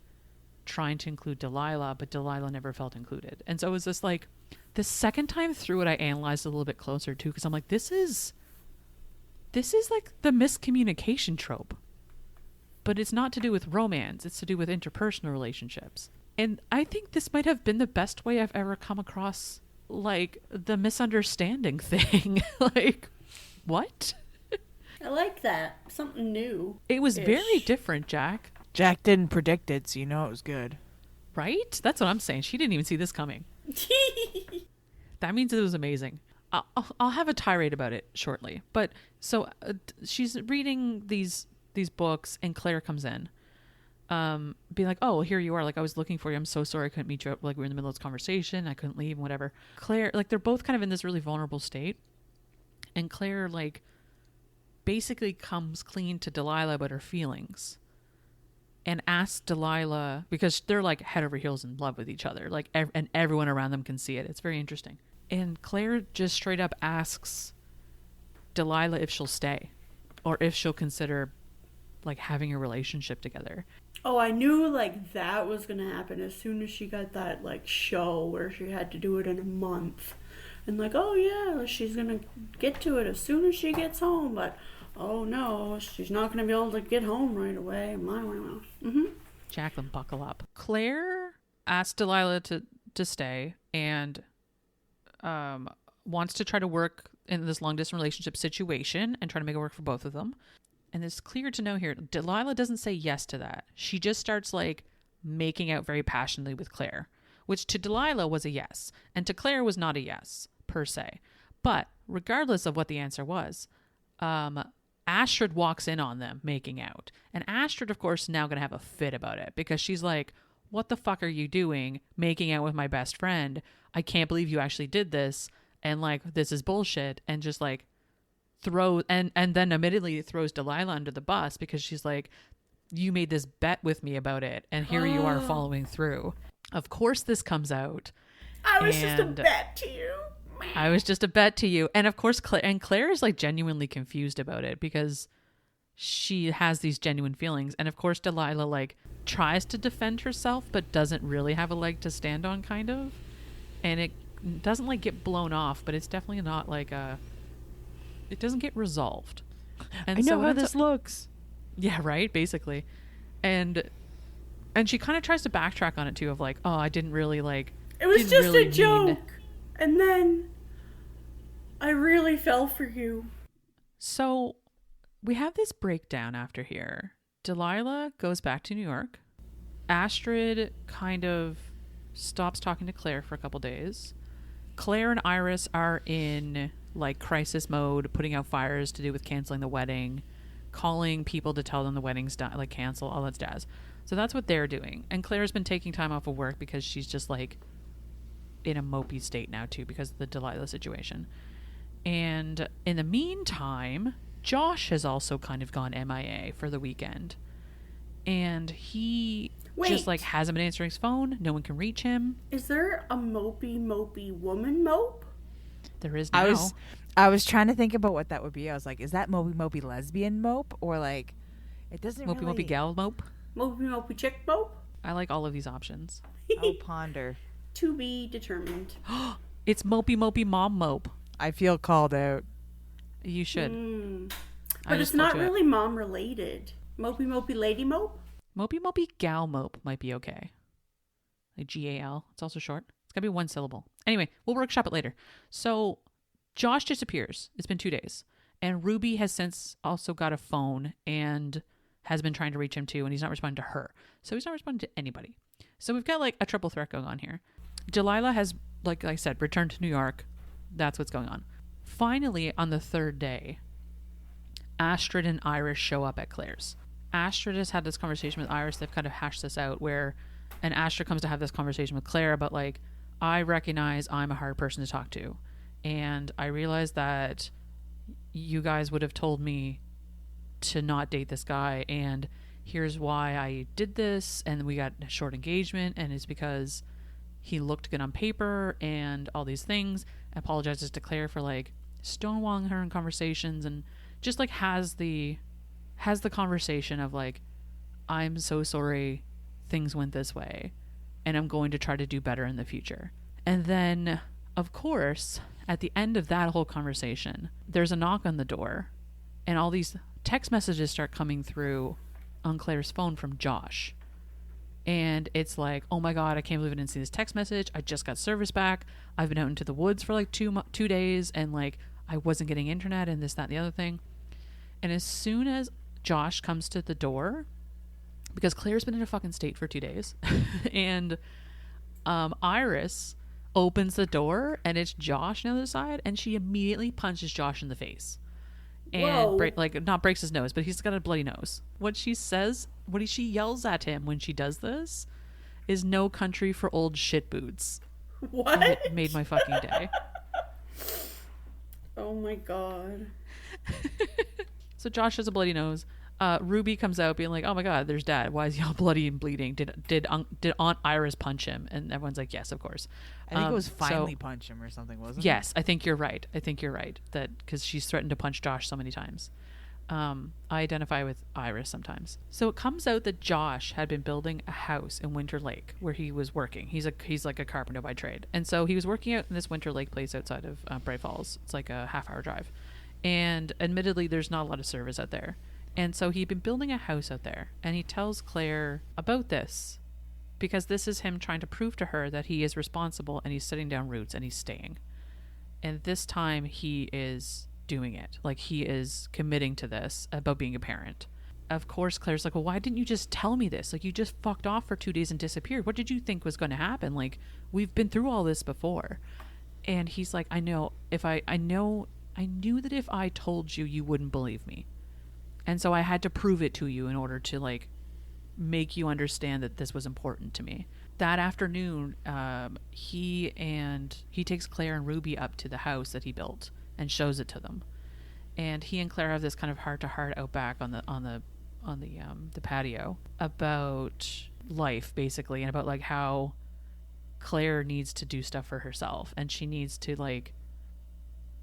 trying to include Delilah, but Delilah never felt included. And so it was just like, the second time through it, I analyzed a little bit closer too, because I'm like, this is like the miscommunication trope, but it's not to do with romance. It's to do with interpersonal relationships. And I think this might have been the best way I've ever come across like the misunderstanding thing. Like, what? I like that. Something new. It was very different, Jack. Jack didn't predict it, so you know it was good. Right? That's what I'm saying. She didn't even see this coming. That means it was amazing. I'll have a tirade about it shortly. But so she's reading these books, and Claire comes in, being like, oh, here you are. Like, I was looking for you. I'm so sorry I couldn't meet you. Like, we were in the middle of this conversation. I couldn't leave and whatever. Claire, like, they're both kind of in this really vulnerable state. And Claire, like, basically comes clean to Delilah about her feelings, and asks Delilah, because they're like head over heels in love with each other, like, and everyone around them can see it. It's very interesting. And Claire just straight up asks Delilah if she'll stay or if she'll consider like having a relationship together. Oh, I knew like that was gonna happen as soon as she got that like show where she had to do it in a month. And like, oh yeah, she's gonna get to it as soon as she gets home, but oh no, she's not gonna be able to get home right away. Jacqueline, buckle up. Claire asked Delilah to stay and wants to try to work in this long distance relationship situation and try to make it work for both of them. And it's clear to know here, Delilah doesn't say yes to that. She just starts like making out very passionately with Claire, which to Delilah was a yes, and to Claire was not a yes per se. But regardless of what the answer was, Astrid walks in on them making out. And Astrid, of course, is now going to have a fit about it because she's like, what the fuck are you doing making out with my best friend? I can't believe you actually did this. And like, this is bullshit. And just like and then admittedly throws Delilah under the bus because she's like, you made this bet with me about it. And here you are following through. Of course this comes out. I was just a bet to you. I was just a bet to you. And of course, Claire is like genuinely confused about it because she has these genuine feelings. And of course, Delilah like tries to defend herself, but doesn't really have a leg to stand on kind of. And it doesn't like get blown off, but it's definitely not like it doesn't get resolved. And I know so how this looks. Yeah, right? Basically. And she kind of tries to backtrack on it too of like, oh, I didn't really like... It was just a joke. And then I really fell for you. So we have this breakdown after here. Delilah goes back to New York. Astrid kind of stops talking to Claire for a couple days. Claire and Iris are in like crisis mode, putting out fires to do with canceling the wedding, calling people to tell them the wedding's done, like cancel, all that jazz. So that's what they're doing. And Claire's been taking time off of work because she's just like in a mopey state now too because of the Delilah situation. And in the meantime, Josh has also kind of gone MIA for the weekend. And he just like hasn't been answering his phone. No one can reach him. Is there a mopey woman mope? There is now. I was trying to think about what that would be. I was like, is that mopey lesbian mope? Or like, it doesn't mopey gal mope? Mopey chick mope? I like all of these options. I'll ponder. To be determined. It's mopey mom mope. I feel called out. You should. But it's not really mom related. Mopey lady mope? Mopey gal mope might be okay. Like GAL. It's also short. It's gotta be one syllable. Anyway, we'll workshop it later. So Josh disappears. It's been 2 days. And Ruby has since also got a phone and has been trying to reach him too, and he's not responding to her. So he's not responding to anybody. So we've got like a triple threat going on here. Delilah has, like I said, returned to New York. That's what's going on. Finally, on the third day, Astrid and Iris show up at Claire's. Astrid has had this conversation with Iris. They've kind of hashed this out and Astrid comes to have this conversation with Claire about like, I recognize I'm a hard person to talk to. And I realize that you guys would have told me to not date this guy. And here's why I did this. And we got a short engagement. And it's because he looked good on paper and all these things. Apologizes to Claire for like stonewalling her in conversations and just like has the conversation of like, I'm so sorry things went this way and I'm going to try to do better in the future. And then, of course, at the end of that whole conversation, there's a knock on the door and all these text messages start coming through on Claire's phone from Josh. And it's like, oh my God, I can't believe I didn't see this text message. I just got service back. I've been out into the woods for like 2 days and like I wasn't getting internet and this, that, and the other thing. And as soon as Josh comes to the door, because Claire's been in a fucking state for 2 days, and Iris opens the door and it's Josh on the other side, and she immediately punches Josh in the face. And not breaks his nose, but he's got a bloody nose. What she yells at him when she does this is "No country for old shit boots." What? It made my fucking day. Oh my God. So Josh has a bloody nose. Ruby comes out being like, "Oh my God, there's Dad. Why is he all bloody and bleeding? Did Aunt Iris punch him?" And everyone's like, "Yes, of course." I think it was finally punch him or something, wasn't it? Yes, I think you're right. That because she's threatened to punch Josh so many times. I identify with Iris sometimes. So it comes out that Josh had been building a house in Winter Lake where he was working. He's like a carpenter by trade, and so he was working out in this Winter Lake place outside of Bright Falls. It's like a half-hour drive, and admittedly, there's not a lot of service out there. And so he'd been building a house out there, and he tells Claire about this because this is him trying to prove to her that he is responsible and he's setting down roots and he's staying. And this time he is doing it. Like, he is committing to this about being a parent. Of course, Claire's like, "Well, why didn't you just tell me this? Like, you just fucked off for 2 days and disappeared. What did you think was going to happen? Like, we've been through all this before." And he's like, I knew that if I told you, you wouldn't believe me. And so I had to prove it to you in order to, like, make you understand that this was important to me. That afternoon, he takes Claire and Ruby up to the house that he built and shows it to them. And he and Claire have this kind of heart-to-heart out back on the patio about life, basically, and about, like, how Claire needs to do stuff for herself and she needs to, like,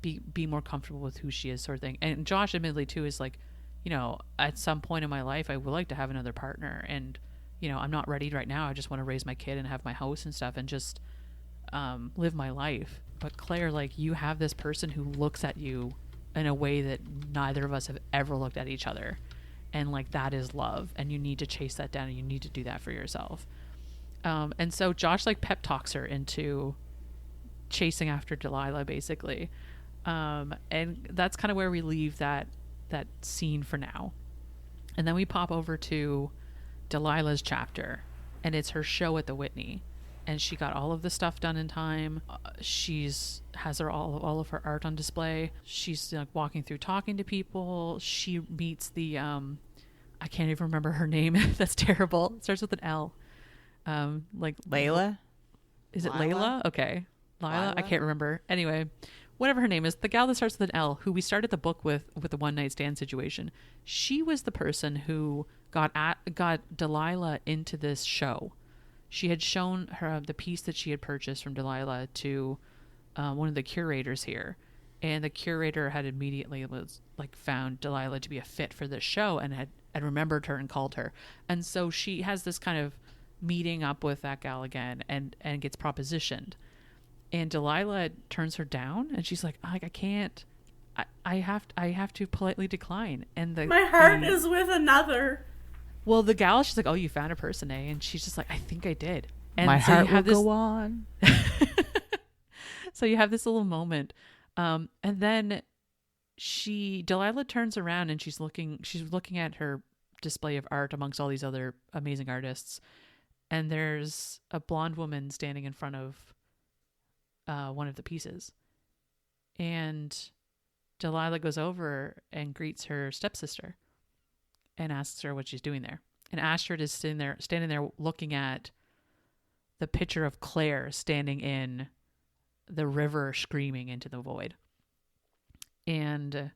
be more comfortable with who she is, sort of thing. And Josh, admittedly, too, is like, you know, at some point in my life, I would like to have another partner. And, you know, I'm not ready right now. I just want to raise my kid and have my house and stuff and just live my life. But Claire, like, you have this person who looks at you in a way that neither of us have ever looked at each other. And, like, that is love. And you need to chase that down and you need to do that for yourself. And so Josh, like, pep talks her into chasing after Delilah, basically. And that's kind of where we leave that scene for now. And then we pop over to Delilah's chapter, and it's her show at the Whitney, and she got all of the stuff done in time. She's has her all of her art on display. She's, like, walking through talking to people. She meets the I can't even remember her name. That's terrible. It starts with an L. Like Layla? Is it Lila? Layla? Okay. Lila? I Lila? can't remember. Anyway, whatever her name is, the gal that starts with an L, who we started the book with the one night stand situation, she was the person who got Delilah into this show. She had shown her the piece that she had purchased from Delilah to one of the curators here, and the curator had immediately found Delilah to be a fit for this show and had remembered her and called her. And so she has this kind of meeting up with that gal again and gets propositioned. And Delilah turns her down, and she's like, I can't. I have to politely decline. And my heart is with another. Well, the gal, she's like, "Oh, you found a person, eh?" And she's just like, "I think I did." And my so heart will go on. So you have this little moment, and then Delilah turns around and she's looking at her display of art amongst all these other amazing artists, and there's a blonde woman standing in front of one of the pieces, and Delilah goes over and greets her stepsister and asks her what she's doing there. And Astrid is standing there looking at the picture of Claire standing in the river screaming into the void, and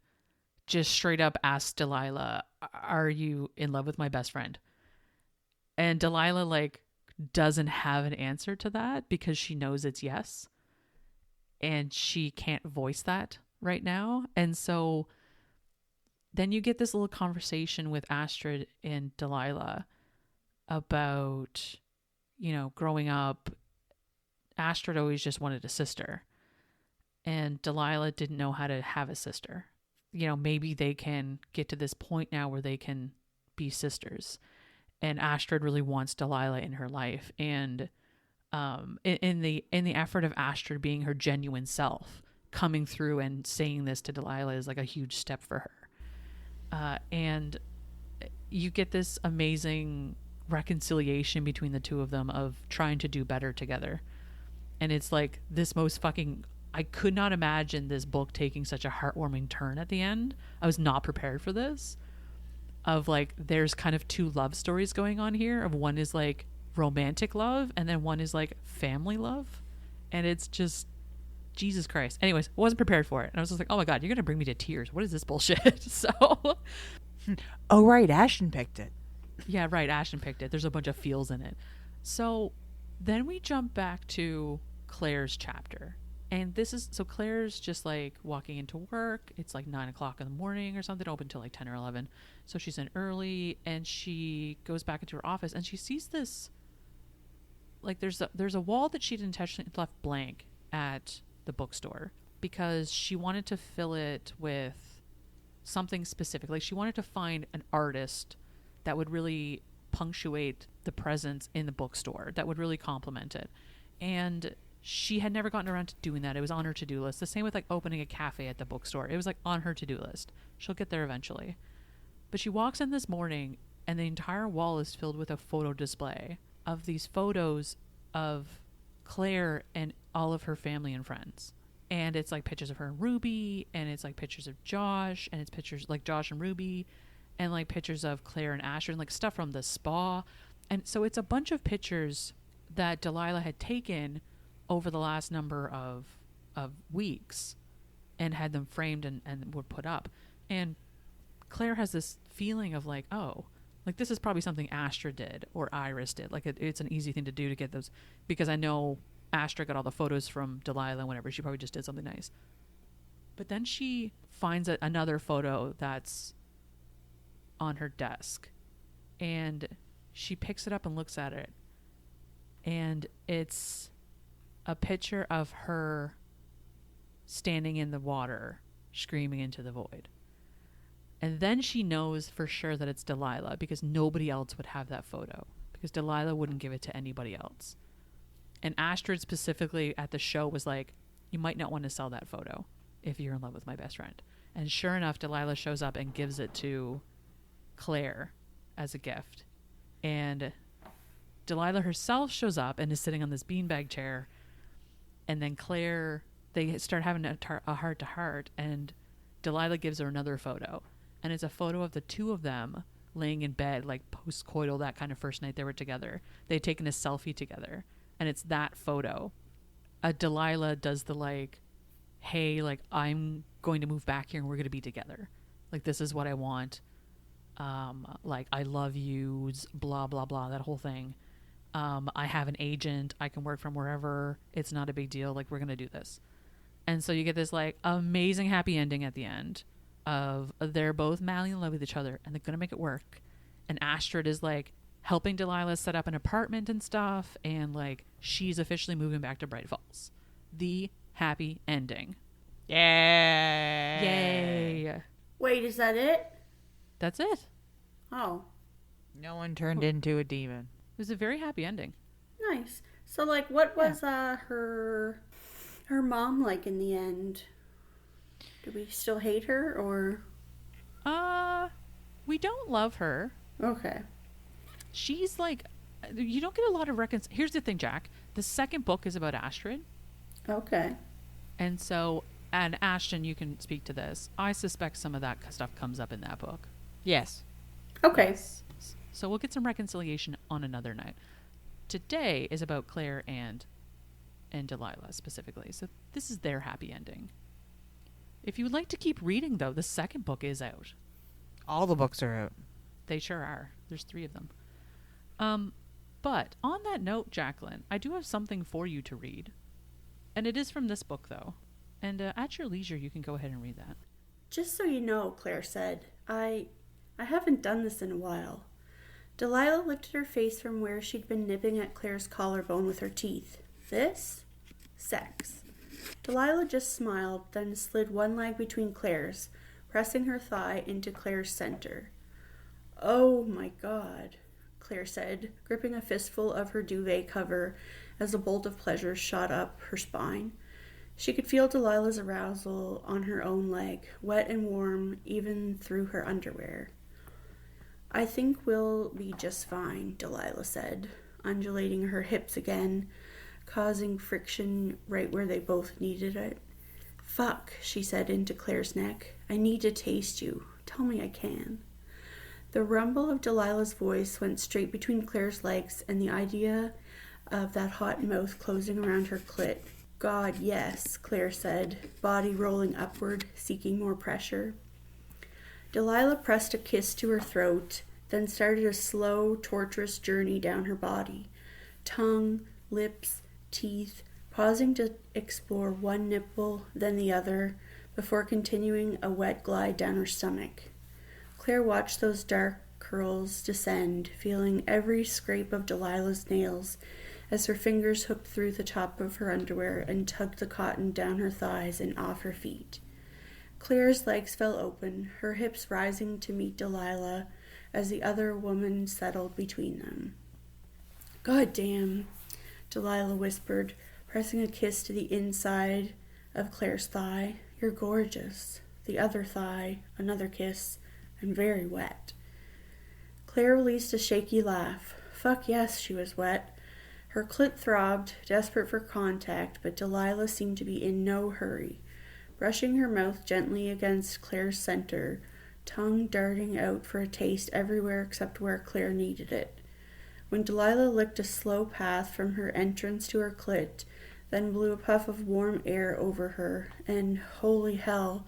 just straight up asks Delilah, "Are you in love with my best friend?" And Delilah, like, doesn't have an answer to that because she knows it's yes. And she can't voice that right now. And so then you get this little conversation with Astrid and Delilah about, you know, growing up. Astrid always just wanted a sister, and Delilah didn't know how to have a sister. You know, maybe they can get to this point now where they can be sisters. And Astrid really wants Delilah in her life. And in the effort of Astrid being her genuine self, coming through and saying this to Delilah is like a huge step for her. And you get this amazing reconciliation between the two of them of trying to do better together. And it's like this most fucking... I could not imagine this book taking such a heartwarming turn at the end. I was not prepared for this. Of, like, there's kind of two love stories going on here. Of one is, like, romantic love, and then one is, like, family love. And it's just... Jesus Christ. Anyways, I wasn't prepared for it. And I was just like, oh my God, you're going to bring me to tears. What is this bullshit? So Oh, right. Ashton picked it. Yeah, right. Ashton picked it. There's a bunch of feels in it. So then we jump back to Claire's chapter. And this is so Claire's just like walking into work. It's like 9 o'clock in the morning or something, open till like 10 or 11. So she's in early and she goes back into her office and she sees this. Like there's a wall that she'd intentionally left blank at the bookstore because she wanted to fill it with something specific. Like she wanted to find an artist that would really punctuate the presence in the bookstore, that would really complement it. And she had never gotten around to doing that. It was on her to-do list. The same with like opening a cafe at the bookstore. It was like on her to-do list. She'll get there eventually. But she walks in this morning and the entire wall is filled with a photo display of these photos of Claire and all of her family and friends. And it's like pictures of her and Ruby, and it's like pictures of Josh, and it's pictures like Josh and Ruby, and like pictures of Claire and Asher, and like stuff from the spa. And so it's a bunch of pictures that Delilah had taken over the last number of weeks and had them framed and were put up. And Claire has this feeling of like, oh, like this is probably something Astra did or Iris did. Like it's an easy thing to do to get those, because I know Astra got all the photos from Delilah and whatever. She probably just did something nice. But then she finds another photo that's on her desk and she picks it up and looks at it. And it's a picture of her standing in the water, screaming into the void. And then she knows for sure that it's Delilah because nobody else would have that photo because Delilah wouldn't give it to anybody else. And Astrid specifically at the show was like, you might not want to sell that photo if you're in love with my best friend. And sure enough, Delilah shows up and gives it to Claire as a gift. And Delilah herself shows up and is sitting on this beanbag chair. And then Claire, they start having a heart-to-heart. And Delilah gives her another photo. And it's a photo of the two of them laying in bed, like post-coital, that kind of first night they were together. They'd taken a selfie together. And it's that photo. Delilah does the like, hey, like I'm going to move back here and we're going to be together. Like this is what I want. Like I love you, blah, blah, blah, that whole thing. I have an agent. I can work from wherever. It's not a big deal. Like we're going to do this. And so you get this like amazing happy ending at the end of they're both madly in love with each other and they're going to make it work. And Astrid is like helping Delilah set up an apartment and stuff. And like she's officially moving back to Bright Falls. The happy ending. Yeah. Yay. Wait, is that it? That's it. Oh, No one turned into a demon. It was a very happy ending. nice. So, like, what was her mom like in the end? Do we still hate her, or? We don't love her. Okay. She's like, you don't get a lot of Here's the thing, Jack. The second book is about Astrid. Okay. And so, and Ashton, you can speak to this. I suspect some of that stuff comes up in that book. Yes. Okay. So we'll get some reconciliation on another night. Today is about Claire and Delilah specifically. So this is their happy ending. If you would like to keep reading, though, the second book is out. All the books are out. They sure are. There's 3 of them. But on that note, Jacqueline, I do have something for you to read. And it is from this book, though. And at your leisure, you can go ahead and read that. Just so you know, Claire said, I haven't done this in a while. Delilah lifted her face from where she'd been nipping at Claire's collarbone with her teeth. This? Sex. Delilah just smiled, then slid one leg between Claire's, pressing her thigh into Claire's center. Oh my God, Claire said, gripping a fistful of her duvet cover as a bolt of pleasure shot up her spine. She could feel Delilah's arousal on her own leg, wet and warm even through her underwear. I think we'll be just fine, Delilah said, undulating her hips again, causing friction right where they both needed it. Fuck, she said into Claire's neck. I need to taste you. Tell me I can. The rumble of Delilah's voice went straight between Claire's legs, and the idea of that hot mouth closing around her clit. God, yes, Claire said, body rolling upward, seeking more pressure. Delilah pressed a kiss to her throat, then started a slow, torturous journey down her body. Tongue, lips, teeth, pausing to explore one nipple, then the other, before continuing a wet glide down her stomach. Claire watched those dark curls descend, feeling every scrape of Delilah's nails as her fingers hooked through the top of her underwear and tugged the cotton down her thighs and off her feet. Claire's legs fell open, her hips rising to meet Delilah as the other woman settled between them. "God damn," Delilah whispered, pressing a kiss to the inside of Claire's thigh. "You're gorgeous." The other thigh, another kiss, and very wet. Claire released a shaky laugh. Fuck yes, she was wet. Her clit throbbed, desperate for contact, but Delilah seemed to be in no hurry, brushing her mouth gently against Claire's center, tongue darting out for a taste everywhere except where Claire needed it. When Delilah licked a slow path from her entrance to her clit, then blew a puff of warm air over her, and, holy hell,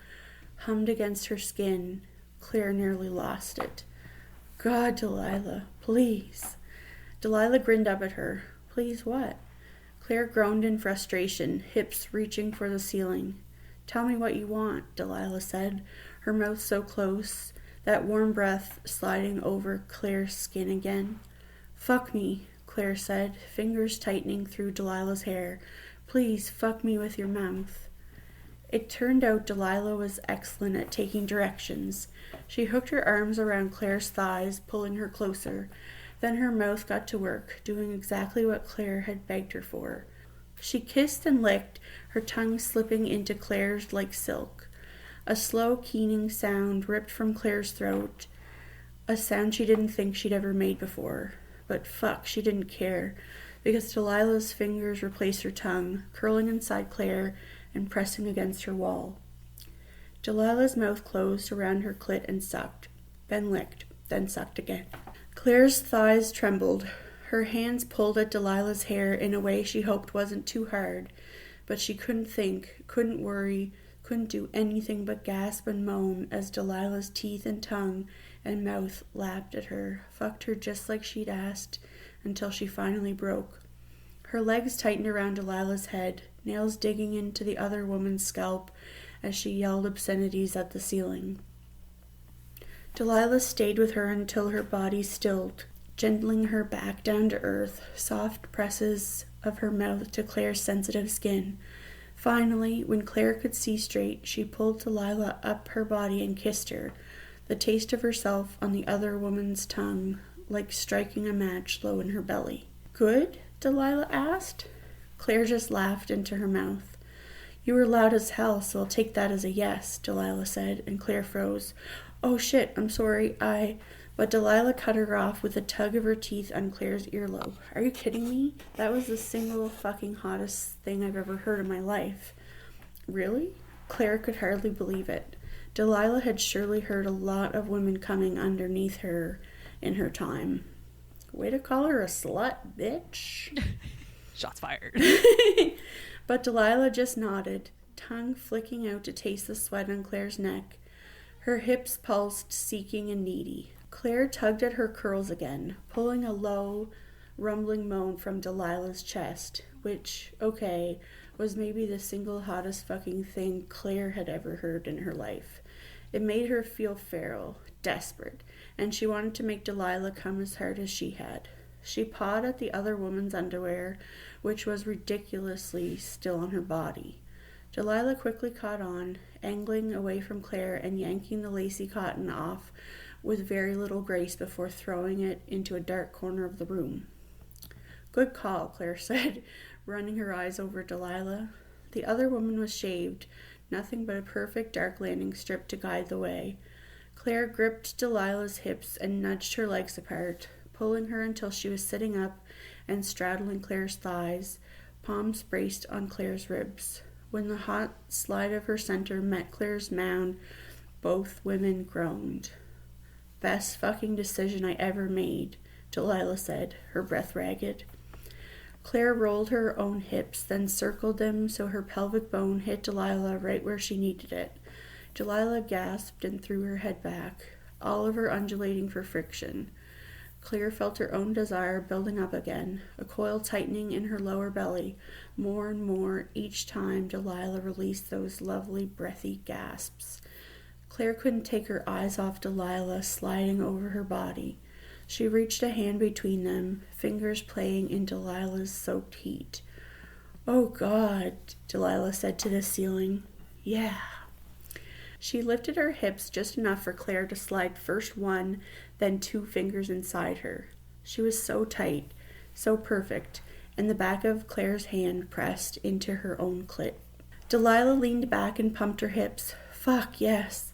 hummed against her skin, Claire nearly lost it. "God, Delilah, please." Delilah grinned up at her. "Please what?" Claire groaned in frustration, hips reaching for the ceiling. "Tell me what you want," Delilah said, her mouth so close, that warm breath sliding over Claire's skin again. "Fuck me," Claire said, fingers tightening through Delilah's hair. "Please, fuck me with your mouth." It turned out Delilah was excellent at taking directions. She hooked her arms around Claire's thighs, pulling her closer. Then her mouth got to work, doing exactly what Claire had begged her for. She kissed and licked, her tongue slipping into Claire's like silk. A slow, keening sound ripped from Claire's throat, a sound she didn't think she'd ever made before. But fuck, she didn't care, because Delilah's fingers replaced her tongue, curling inside Claire and pressing against her wall. Delilah's mouth closed around her clit and sucked, then licked, then sucked again. Claire's thighs trembled. Her hands pulled at Delilah's hair in a way she hoped wasn't too hard, but she couldn't think, couldn't worry, couldn't do anything but gasp and moan as Delilah's teeth and tongue and mouth lapped at her, fucked her just like she'd asked, until she finally broke. Her legs tightened around Delilah's head, nails digging into the other woman's scalp as she yelled obscenities at the ceiling. Delilah stayed with her until her body stilled, gentling her back down to earth, soft presses of her mouth to Claire's sensitive skin. Finally, when Claire could see straight, she pulled Delilah up her body and kissed her, the taste of herself on the other woman's tongue, like striking a match low in her belly. "Good?" Delilah asked. Claire just laughed into her mouth. "You were loud as hell, so I'll take that as a yes," Delilah said, and Claire froze. "Oh shit, I'm sorry, But Delilah cut her off with a tug of her teeth on Claire's earlobe. "Are you kidding me? That was the single fucking hottest thing I've ever heard in my life." "Really?" Claire could hardly believe it. Delilah had surely heard a lot of women coming underneath her in her time. Way to call her a slut, bitch. Shots fired. But Delilah just nodded, tongue flicking out to taste the sweat on Claire's neck. Her hips pulsed, seeking and needy. Claire tugged at her curls again, pulling a low, rumbling moan from Delilah's chest, which, okay, was maybe the single hottest fucking thing Claire had ever heard in her life. It made her feel feral, desperate, and she wanted to make Delilah come as hard as she had. She pawed at the other woman's underwear, which was ridiculously still on her body. Delilah quickly caught on, angling away from Claire and yanking the lacy cotton off with very little grace before throwing it into a dark corner of the room. "Good call," Claire said, running her eyes over Delilah. The other woman was shaved, nothing but a perfect dark landing strip to guide the way. Claire gripped Delilah's hips and nudged her legs apart, pulling her until she was sitting up and straddling Claire's thighs, palms braced on Claire's ribs. When the hot slide of her center met Claire's mound, both women groaned. "Best fucking decision I ever made," Delilah said, her breath ragged. Claire rolled her own hips, then circled them so her pelvic bone hit Delilah right where she needed it. Delilah gasped and threw her head back, all of her undulating for friction. Claire felt her own desire building up again, a coil tightening in her lower belly, more and more each time Delilah released those lovely breathy gasps. Claire couldn't take her eyes off Delilah sliding over her body. She reached a hand between them, fingers playing in Delilah's soaked heat. "Oh, God," Delilah said to the ceiling. "Yeah." She lifted her hips just enough for Claire to slide first one, then 2 fingers inside her. She was so tight, so perfect, and the back of Claire's hand pressed into her own clit. Delilah leaned back and pumped her hips. "Fuck, yes,"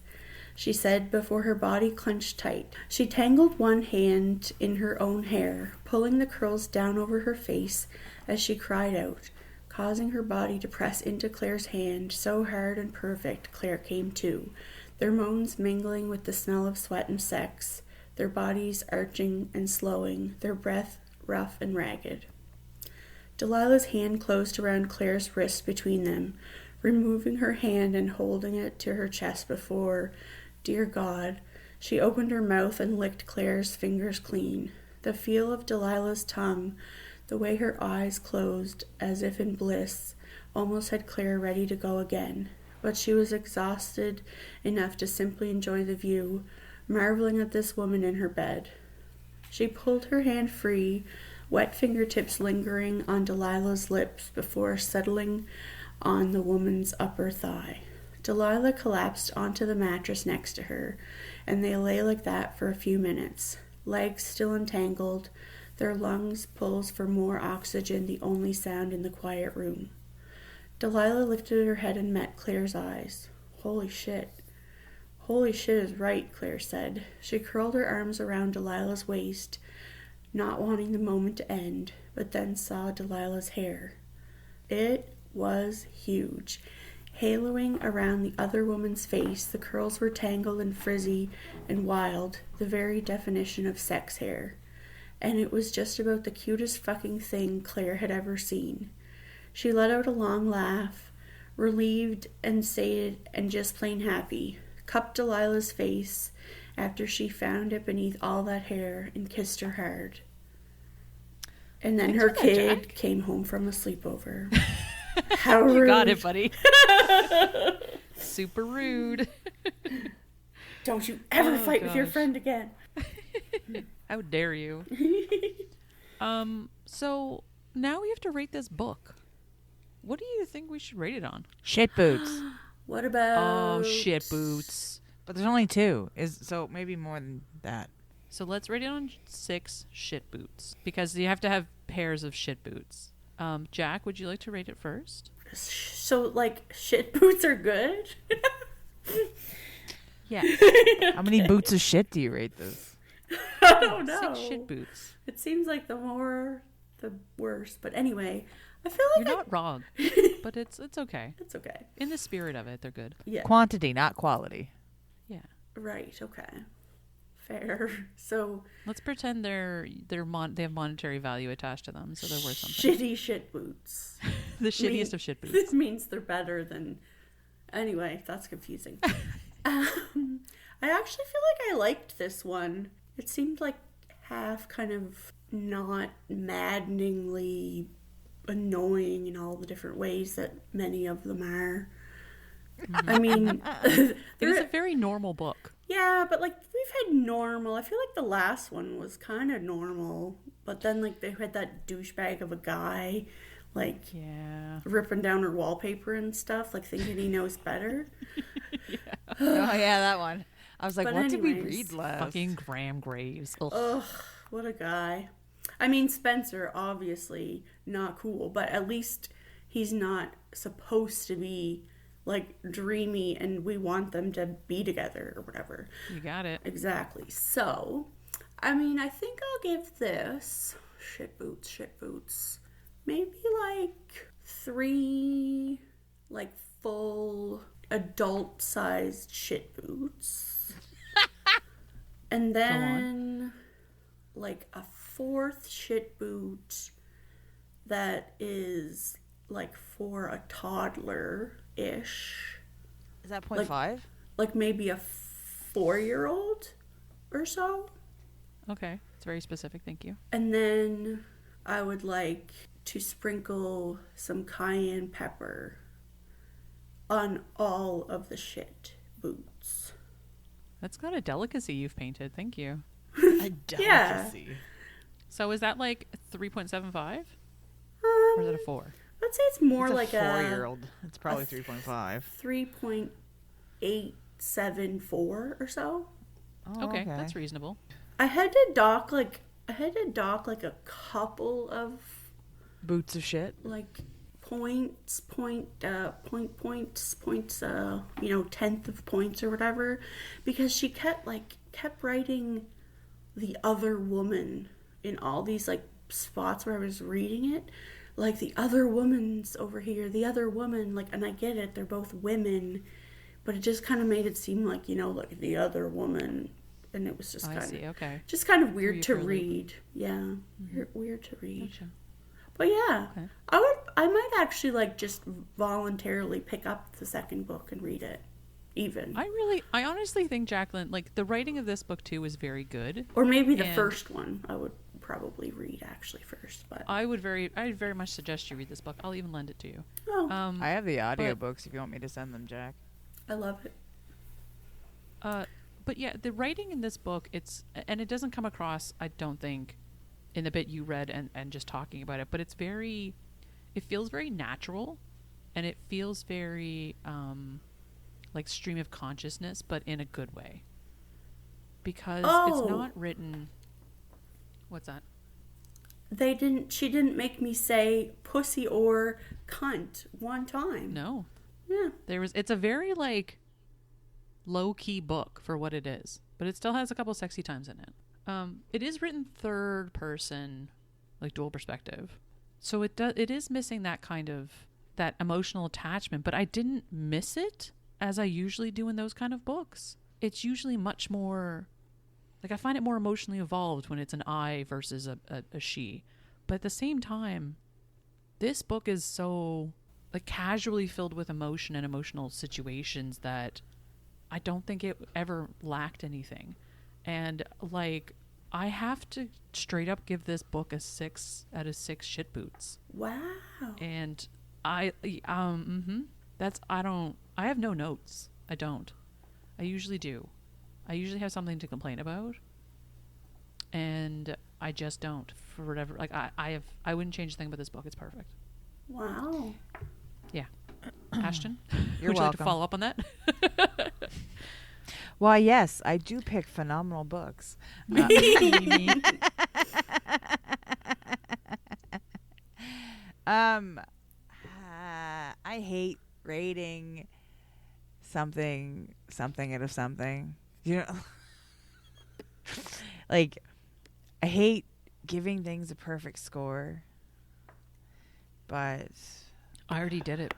she said before her body clenched tight. She tangled one hand in her own hair, pulling the curls down over her face as she cried out, causing her body to press into Claire's hand so hard and perfect Claire came to, their moans mingling with the smell of sweat and sex, their bodies arching and slowing, their breath rough and ragged. Delilah's hand closed around Claire's wrist between them, removing her hand and holding it to her chest before, dear God, she opened her mouth and licked Claire's fingers clean. The feel of Delilah's tongue, the way her eyes closed as if in bliss, almost had Claire ready to go again, but she was exhausted enough to simply enjoy the view, marveling at this woman in her bed. She pulled her hand free, wet fingertips lingering on Delilah's lips before settling on the woman's upper thigh. Delilah collapsed onto the mattress next to her, and they lay like that for a few minutes, legs still entangled, their lungs pulls for more oxygen the only sound in the quiet room. Delilah lifted her head and met Claire's eyes. Holy shit. Holy shit is right, Claire said. She curled her arms around Delilah's waist, not wanting the moment to end, but then saw Delilah's hair. It was huge. Haloing around the other woman's face, the curls were tangled and frizzy and wild, the very definition of sex hair. And it was just about the cutest fucking thing Claire had ever seen. She let out a long laugh, relieved and sated and just plain happy, cupped Delilah's face after she found it beneath all that hair and kissed her hard. And then her kid came home from a sleepover. How rude. You got it, buddy. Super rude. Don't you ever fight with your friend again. How dare you? So now we have to rate this book. What do you think we should rate it on? Shitboots. What about... Oh, Shitboots. But there's only 2. So maybe more than that. So let's rate it on 6 Shitboots. Because you have to have pairs of Shitboots. Jack, would you like to rate it first? So, like, Shitboots are good? Yes. How many boots of shit do you rate this? I don't know. 6 Shitboots. It seems like the more, the worse. But anyway, I feel like You're not wrong, but it's okay. It's okay. In the spirit of it, they're good. Yeah. Quantity, not quality. Yeah. Right. Okay. Fair. So Let's pretend they have monetary value attached to them, so they're worth something. shitty shit boots. The shittiest of shit boots. This means they're better than. Anyway, that's confusing. I actually feel like I liked this one. It seemed like half kind of not maddeningly annoying in all the different ways that many of them are. I mean, It was a very normal book. yeah, but like we've had normal. I feel like the last one was kind of normal, but then like they had that douchebag of a guy, like Yeah. ripping down her wallpaper and stuff, like thinking he knows better. Oh, yeah, that one. I was like, But what did we anyways, read last? Fucking Graham Graves. Ugh. Ugh, what a guy. I mean, Spencer, obviously not cool, but at least he's not supposed to be like dreamy and we want them to be together or whatever. You got it. Exactly. So, I mean, I think I'll give this shit boots, maybe like 3 like full adult sized shit boots. And then like a 4th shit boot that is like for a toddler-ish. Is that 0.5? like maybe a 4-year-old or so. Okay. It's very specific. Thank you. And then I would like to sprinkle some cayenne pepper on all of the shit boots. That's not a delicacy you've painted. Thank you. A Yeah. delicacy. So is that like 3.75? Or is it a 4? I'd say it's more It's a like 4-year-old. It's probably 3.5. 3.874 or so. Oh, Okay, that's reasonable. I had to dock like a couple of Boots of shit. like points, tenth of points or whatever, because she kept writing the other woman in all these like spots where I was reading it, like the other woman's over here, the other woman, like, and I get it, they're both women, but it just kind of made it seem like, like the other woman, and it was just I kind see. of Okay. just kind of weird you to for a loop. read. Yeah, weird to read. Gotcha. But yeah, Okay. I might actually like just voluntarily pick up the second book and read it, even. I honestly think, Jacqueline, like the writing of this book too is very good. Or maybe the And- first one I would probably read actually first. But I would very much suggest you read this book. I'll even lend it to you. oh, I have the audiobooks if you want me to send them, Jack. I love it. But yeah, the writing in this book, and it doesn't come across, I don't think, in the bit you read and just talking about it, but it feels very natural, and it feels very like stream of consciousness, but in a good way. Because it's not written. What's that? She didn't make me say pussy or cunt one time. No. Yeah. It's a very like low key book for what it is, but it still has a couple sexy times in it. It is written third person, like dual perspective. So it is missing that kind of that emotional attachment, but I didn't miss it as I usually do in those kind of books. It's usually much more like I find it more emotionally evolved when it's an I versus a she. But at the same time, this book is so like casually filled with emotion and emotional situations that I don't think it ever lacked anything. And like I have to straight up give this book a 6 out of 6 shit boots. Wow. And I have no notes. I don't. I usually do. I usually have something to complain about. And I just don't for whatever. Like I wouldn't change a thing about this book. It's perfect. Wow. Yeah. Ashton, You're would you like to welcome. follow up on that? Why, yes, I do pick phenomenal books. I hate rating something out of something. You know, like I hate giving things a perfect score. But I already did it.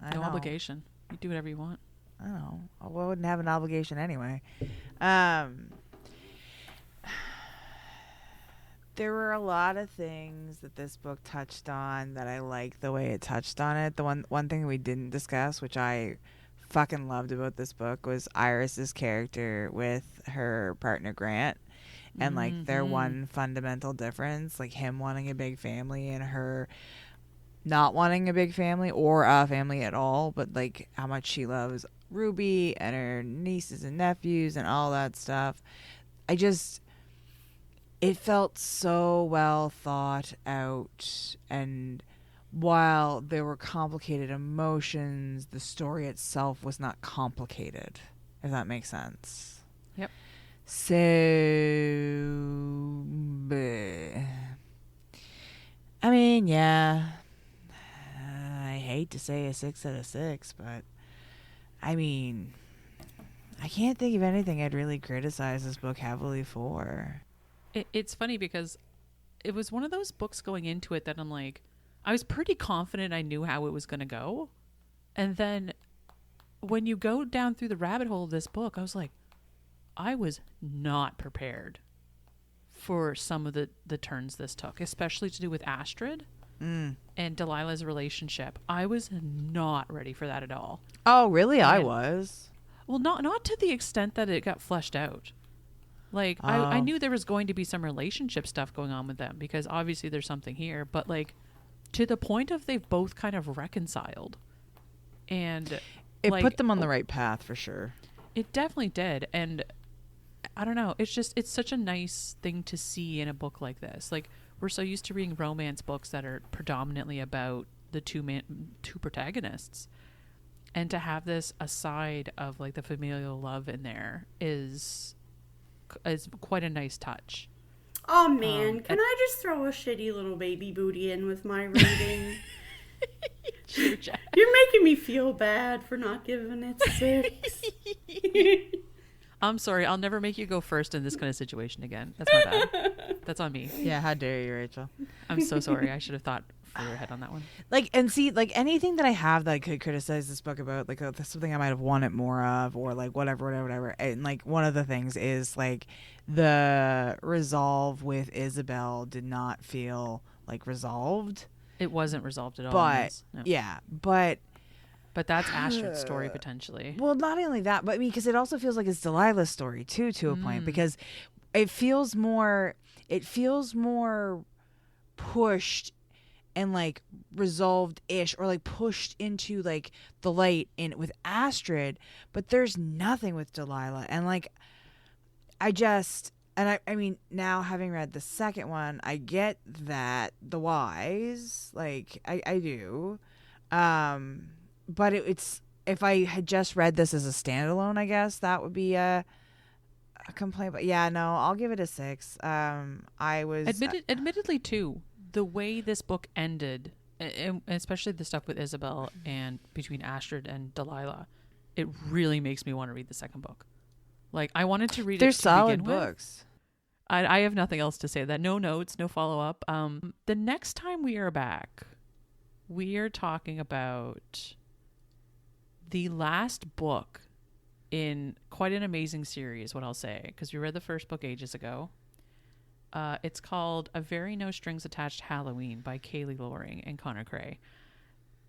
I No know. obligation. You do whatever you want. I don't know. I wouldn't have an obligation anyway. There were a lot of things that this book touched on that I liked the way it touched on it. The one thing we didn't discuss, which I fucking loved about this book, was Iris's character with her partner Grant, and like their one fundamental difference, like him wanting a big family and her not wanting a big family or a family at all, but like how much she loves Ruby and her nieces and nephews and all that stuff. It felt so well thought out, and while there were complicated emotions, the story itself was not complicated, if that makes sense. Yep. So, I mean, yeah, I hate to say a 6 out of 6, but I mean, I can't think of anything I'd really criticize this book heavily for. It's funny because it was one of those books going into it that I'm like, I was pretty confident I knew how it was going to go. And then when you go down through the rabbit hole of this book, I was like, I was not prepared for some of the turns this took, especially to do with Astrid and Delilah's relationship. I was not ready for that at all. Oh, really? I And- was. Well, not to the extent that it got fleshed out. Like, I knew there was going to be some relationship stuff going on with them because obviously there's something here, but like to the point of they've both kind of reconciled. And It like, put them on the right path for sure. It definitely did. And I don't know. It's such a nice thing to see in a book like this. Like, we're so used to reading romance books that are predominantly about the two protagonists. And to have this aside of like the familial love in there is quite a nice touch. Oh man, can I just throw a shitty little baby booty in with my rating? Sure, Jack. You're making me feel bad for not giving it 6. I'm sorry. I'll never make you go first in this kind of situation again. That's my bad. That's on me. Yeah, how dare you, Rachel? I'm so sorry. I should have thought further ahead on that one. Like, and see, like anything that I have that I could criticize this book about, like something I might have wanted more of, or like whatever. And like one of the things is like the resolve with Isabel did not feel like resolved. It wasn't resolved at all. But No. yeah, but that's Astrid's story potentially. well, not only that, but I mean, because it also feels like it's Delilah's story too, to a point, because it feels more pushed and like resolved-ish, or like pushed into like the light in with Astrid, but there's nothing with Delilah. And like I mean, now having read the second one, I get that the whys, like I do, but it's, if I had just read this as a standalone, I guess that would be a complaint. But yeah, no, I'll give it a 6. I was Admittedly, too, the way this book ended, and especially the stuff with Isabel and between Astrid and Delilah, it really makes me want to read the second book. Like, I wanted to read they're it to solid begin with. books. I have nothing else to say. That no notes, no follow up. The next time we are back, we are talking about the last book in quite an amazing series, what I'll say, because we read the first book ages ago. It's called A Very No Strings Attached Halloween by Kaylee Loring and Connor Cray.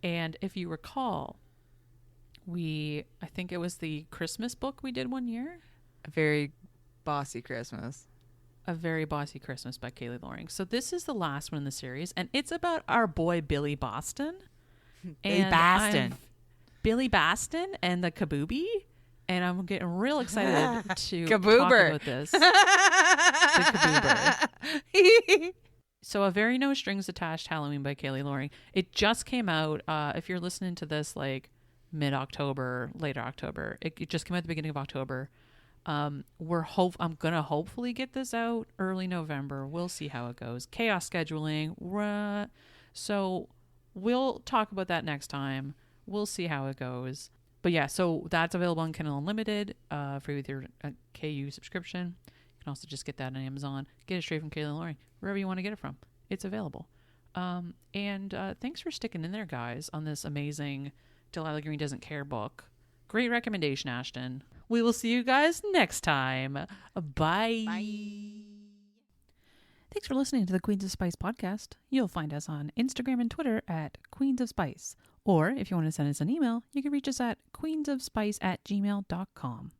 And if you recall, I think it was the Christmas book we did one year. A very bossy Christmas. A Very Bossy Christmas by Kaylee Loring. So this is the last one in the series, and it's about our boy Billy Boston. Billy Baston and the Kaboobie. And I'm getting real excited to talk about this. The Kaboober. So A Very No Strings Attached Halloween by Kaylee Loring. It just came out. If you're listening to this like mid-October, later October, it just came out at the beginning of October. I'm gonna hopefully get this out early November. We'll see how it goes. Chaos scheduling. So we'll talk about that next time. We'll see how it goes. But yeah, so that's available on Kindle Unlimited, free with your KU subscription. You can also just get that on Amazon. Get it straight from Kaylee Loring, wherever you want to get it from. It's available. And thanks for sticking in there, guys, on this amazing Delilah Green Doesn't Care book. Great recommendation, Ashton. We will see you guys next time. Bye. Thanks for listening to the Queens of Spice podcast. You'll find us on Instagram and Twitter at Queens of Spice. Or if you want to send us an email, you can reach us at queensofspice@gmail.com.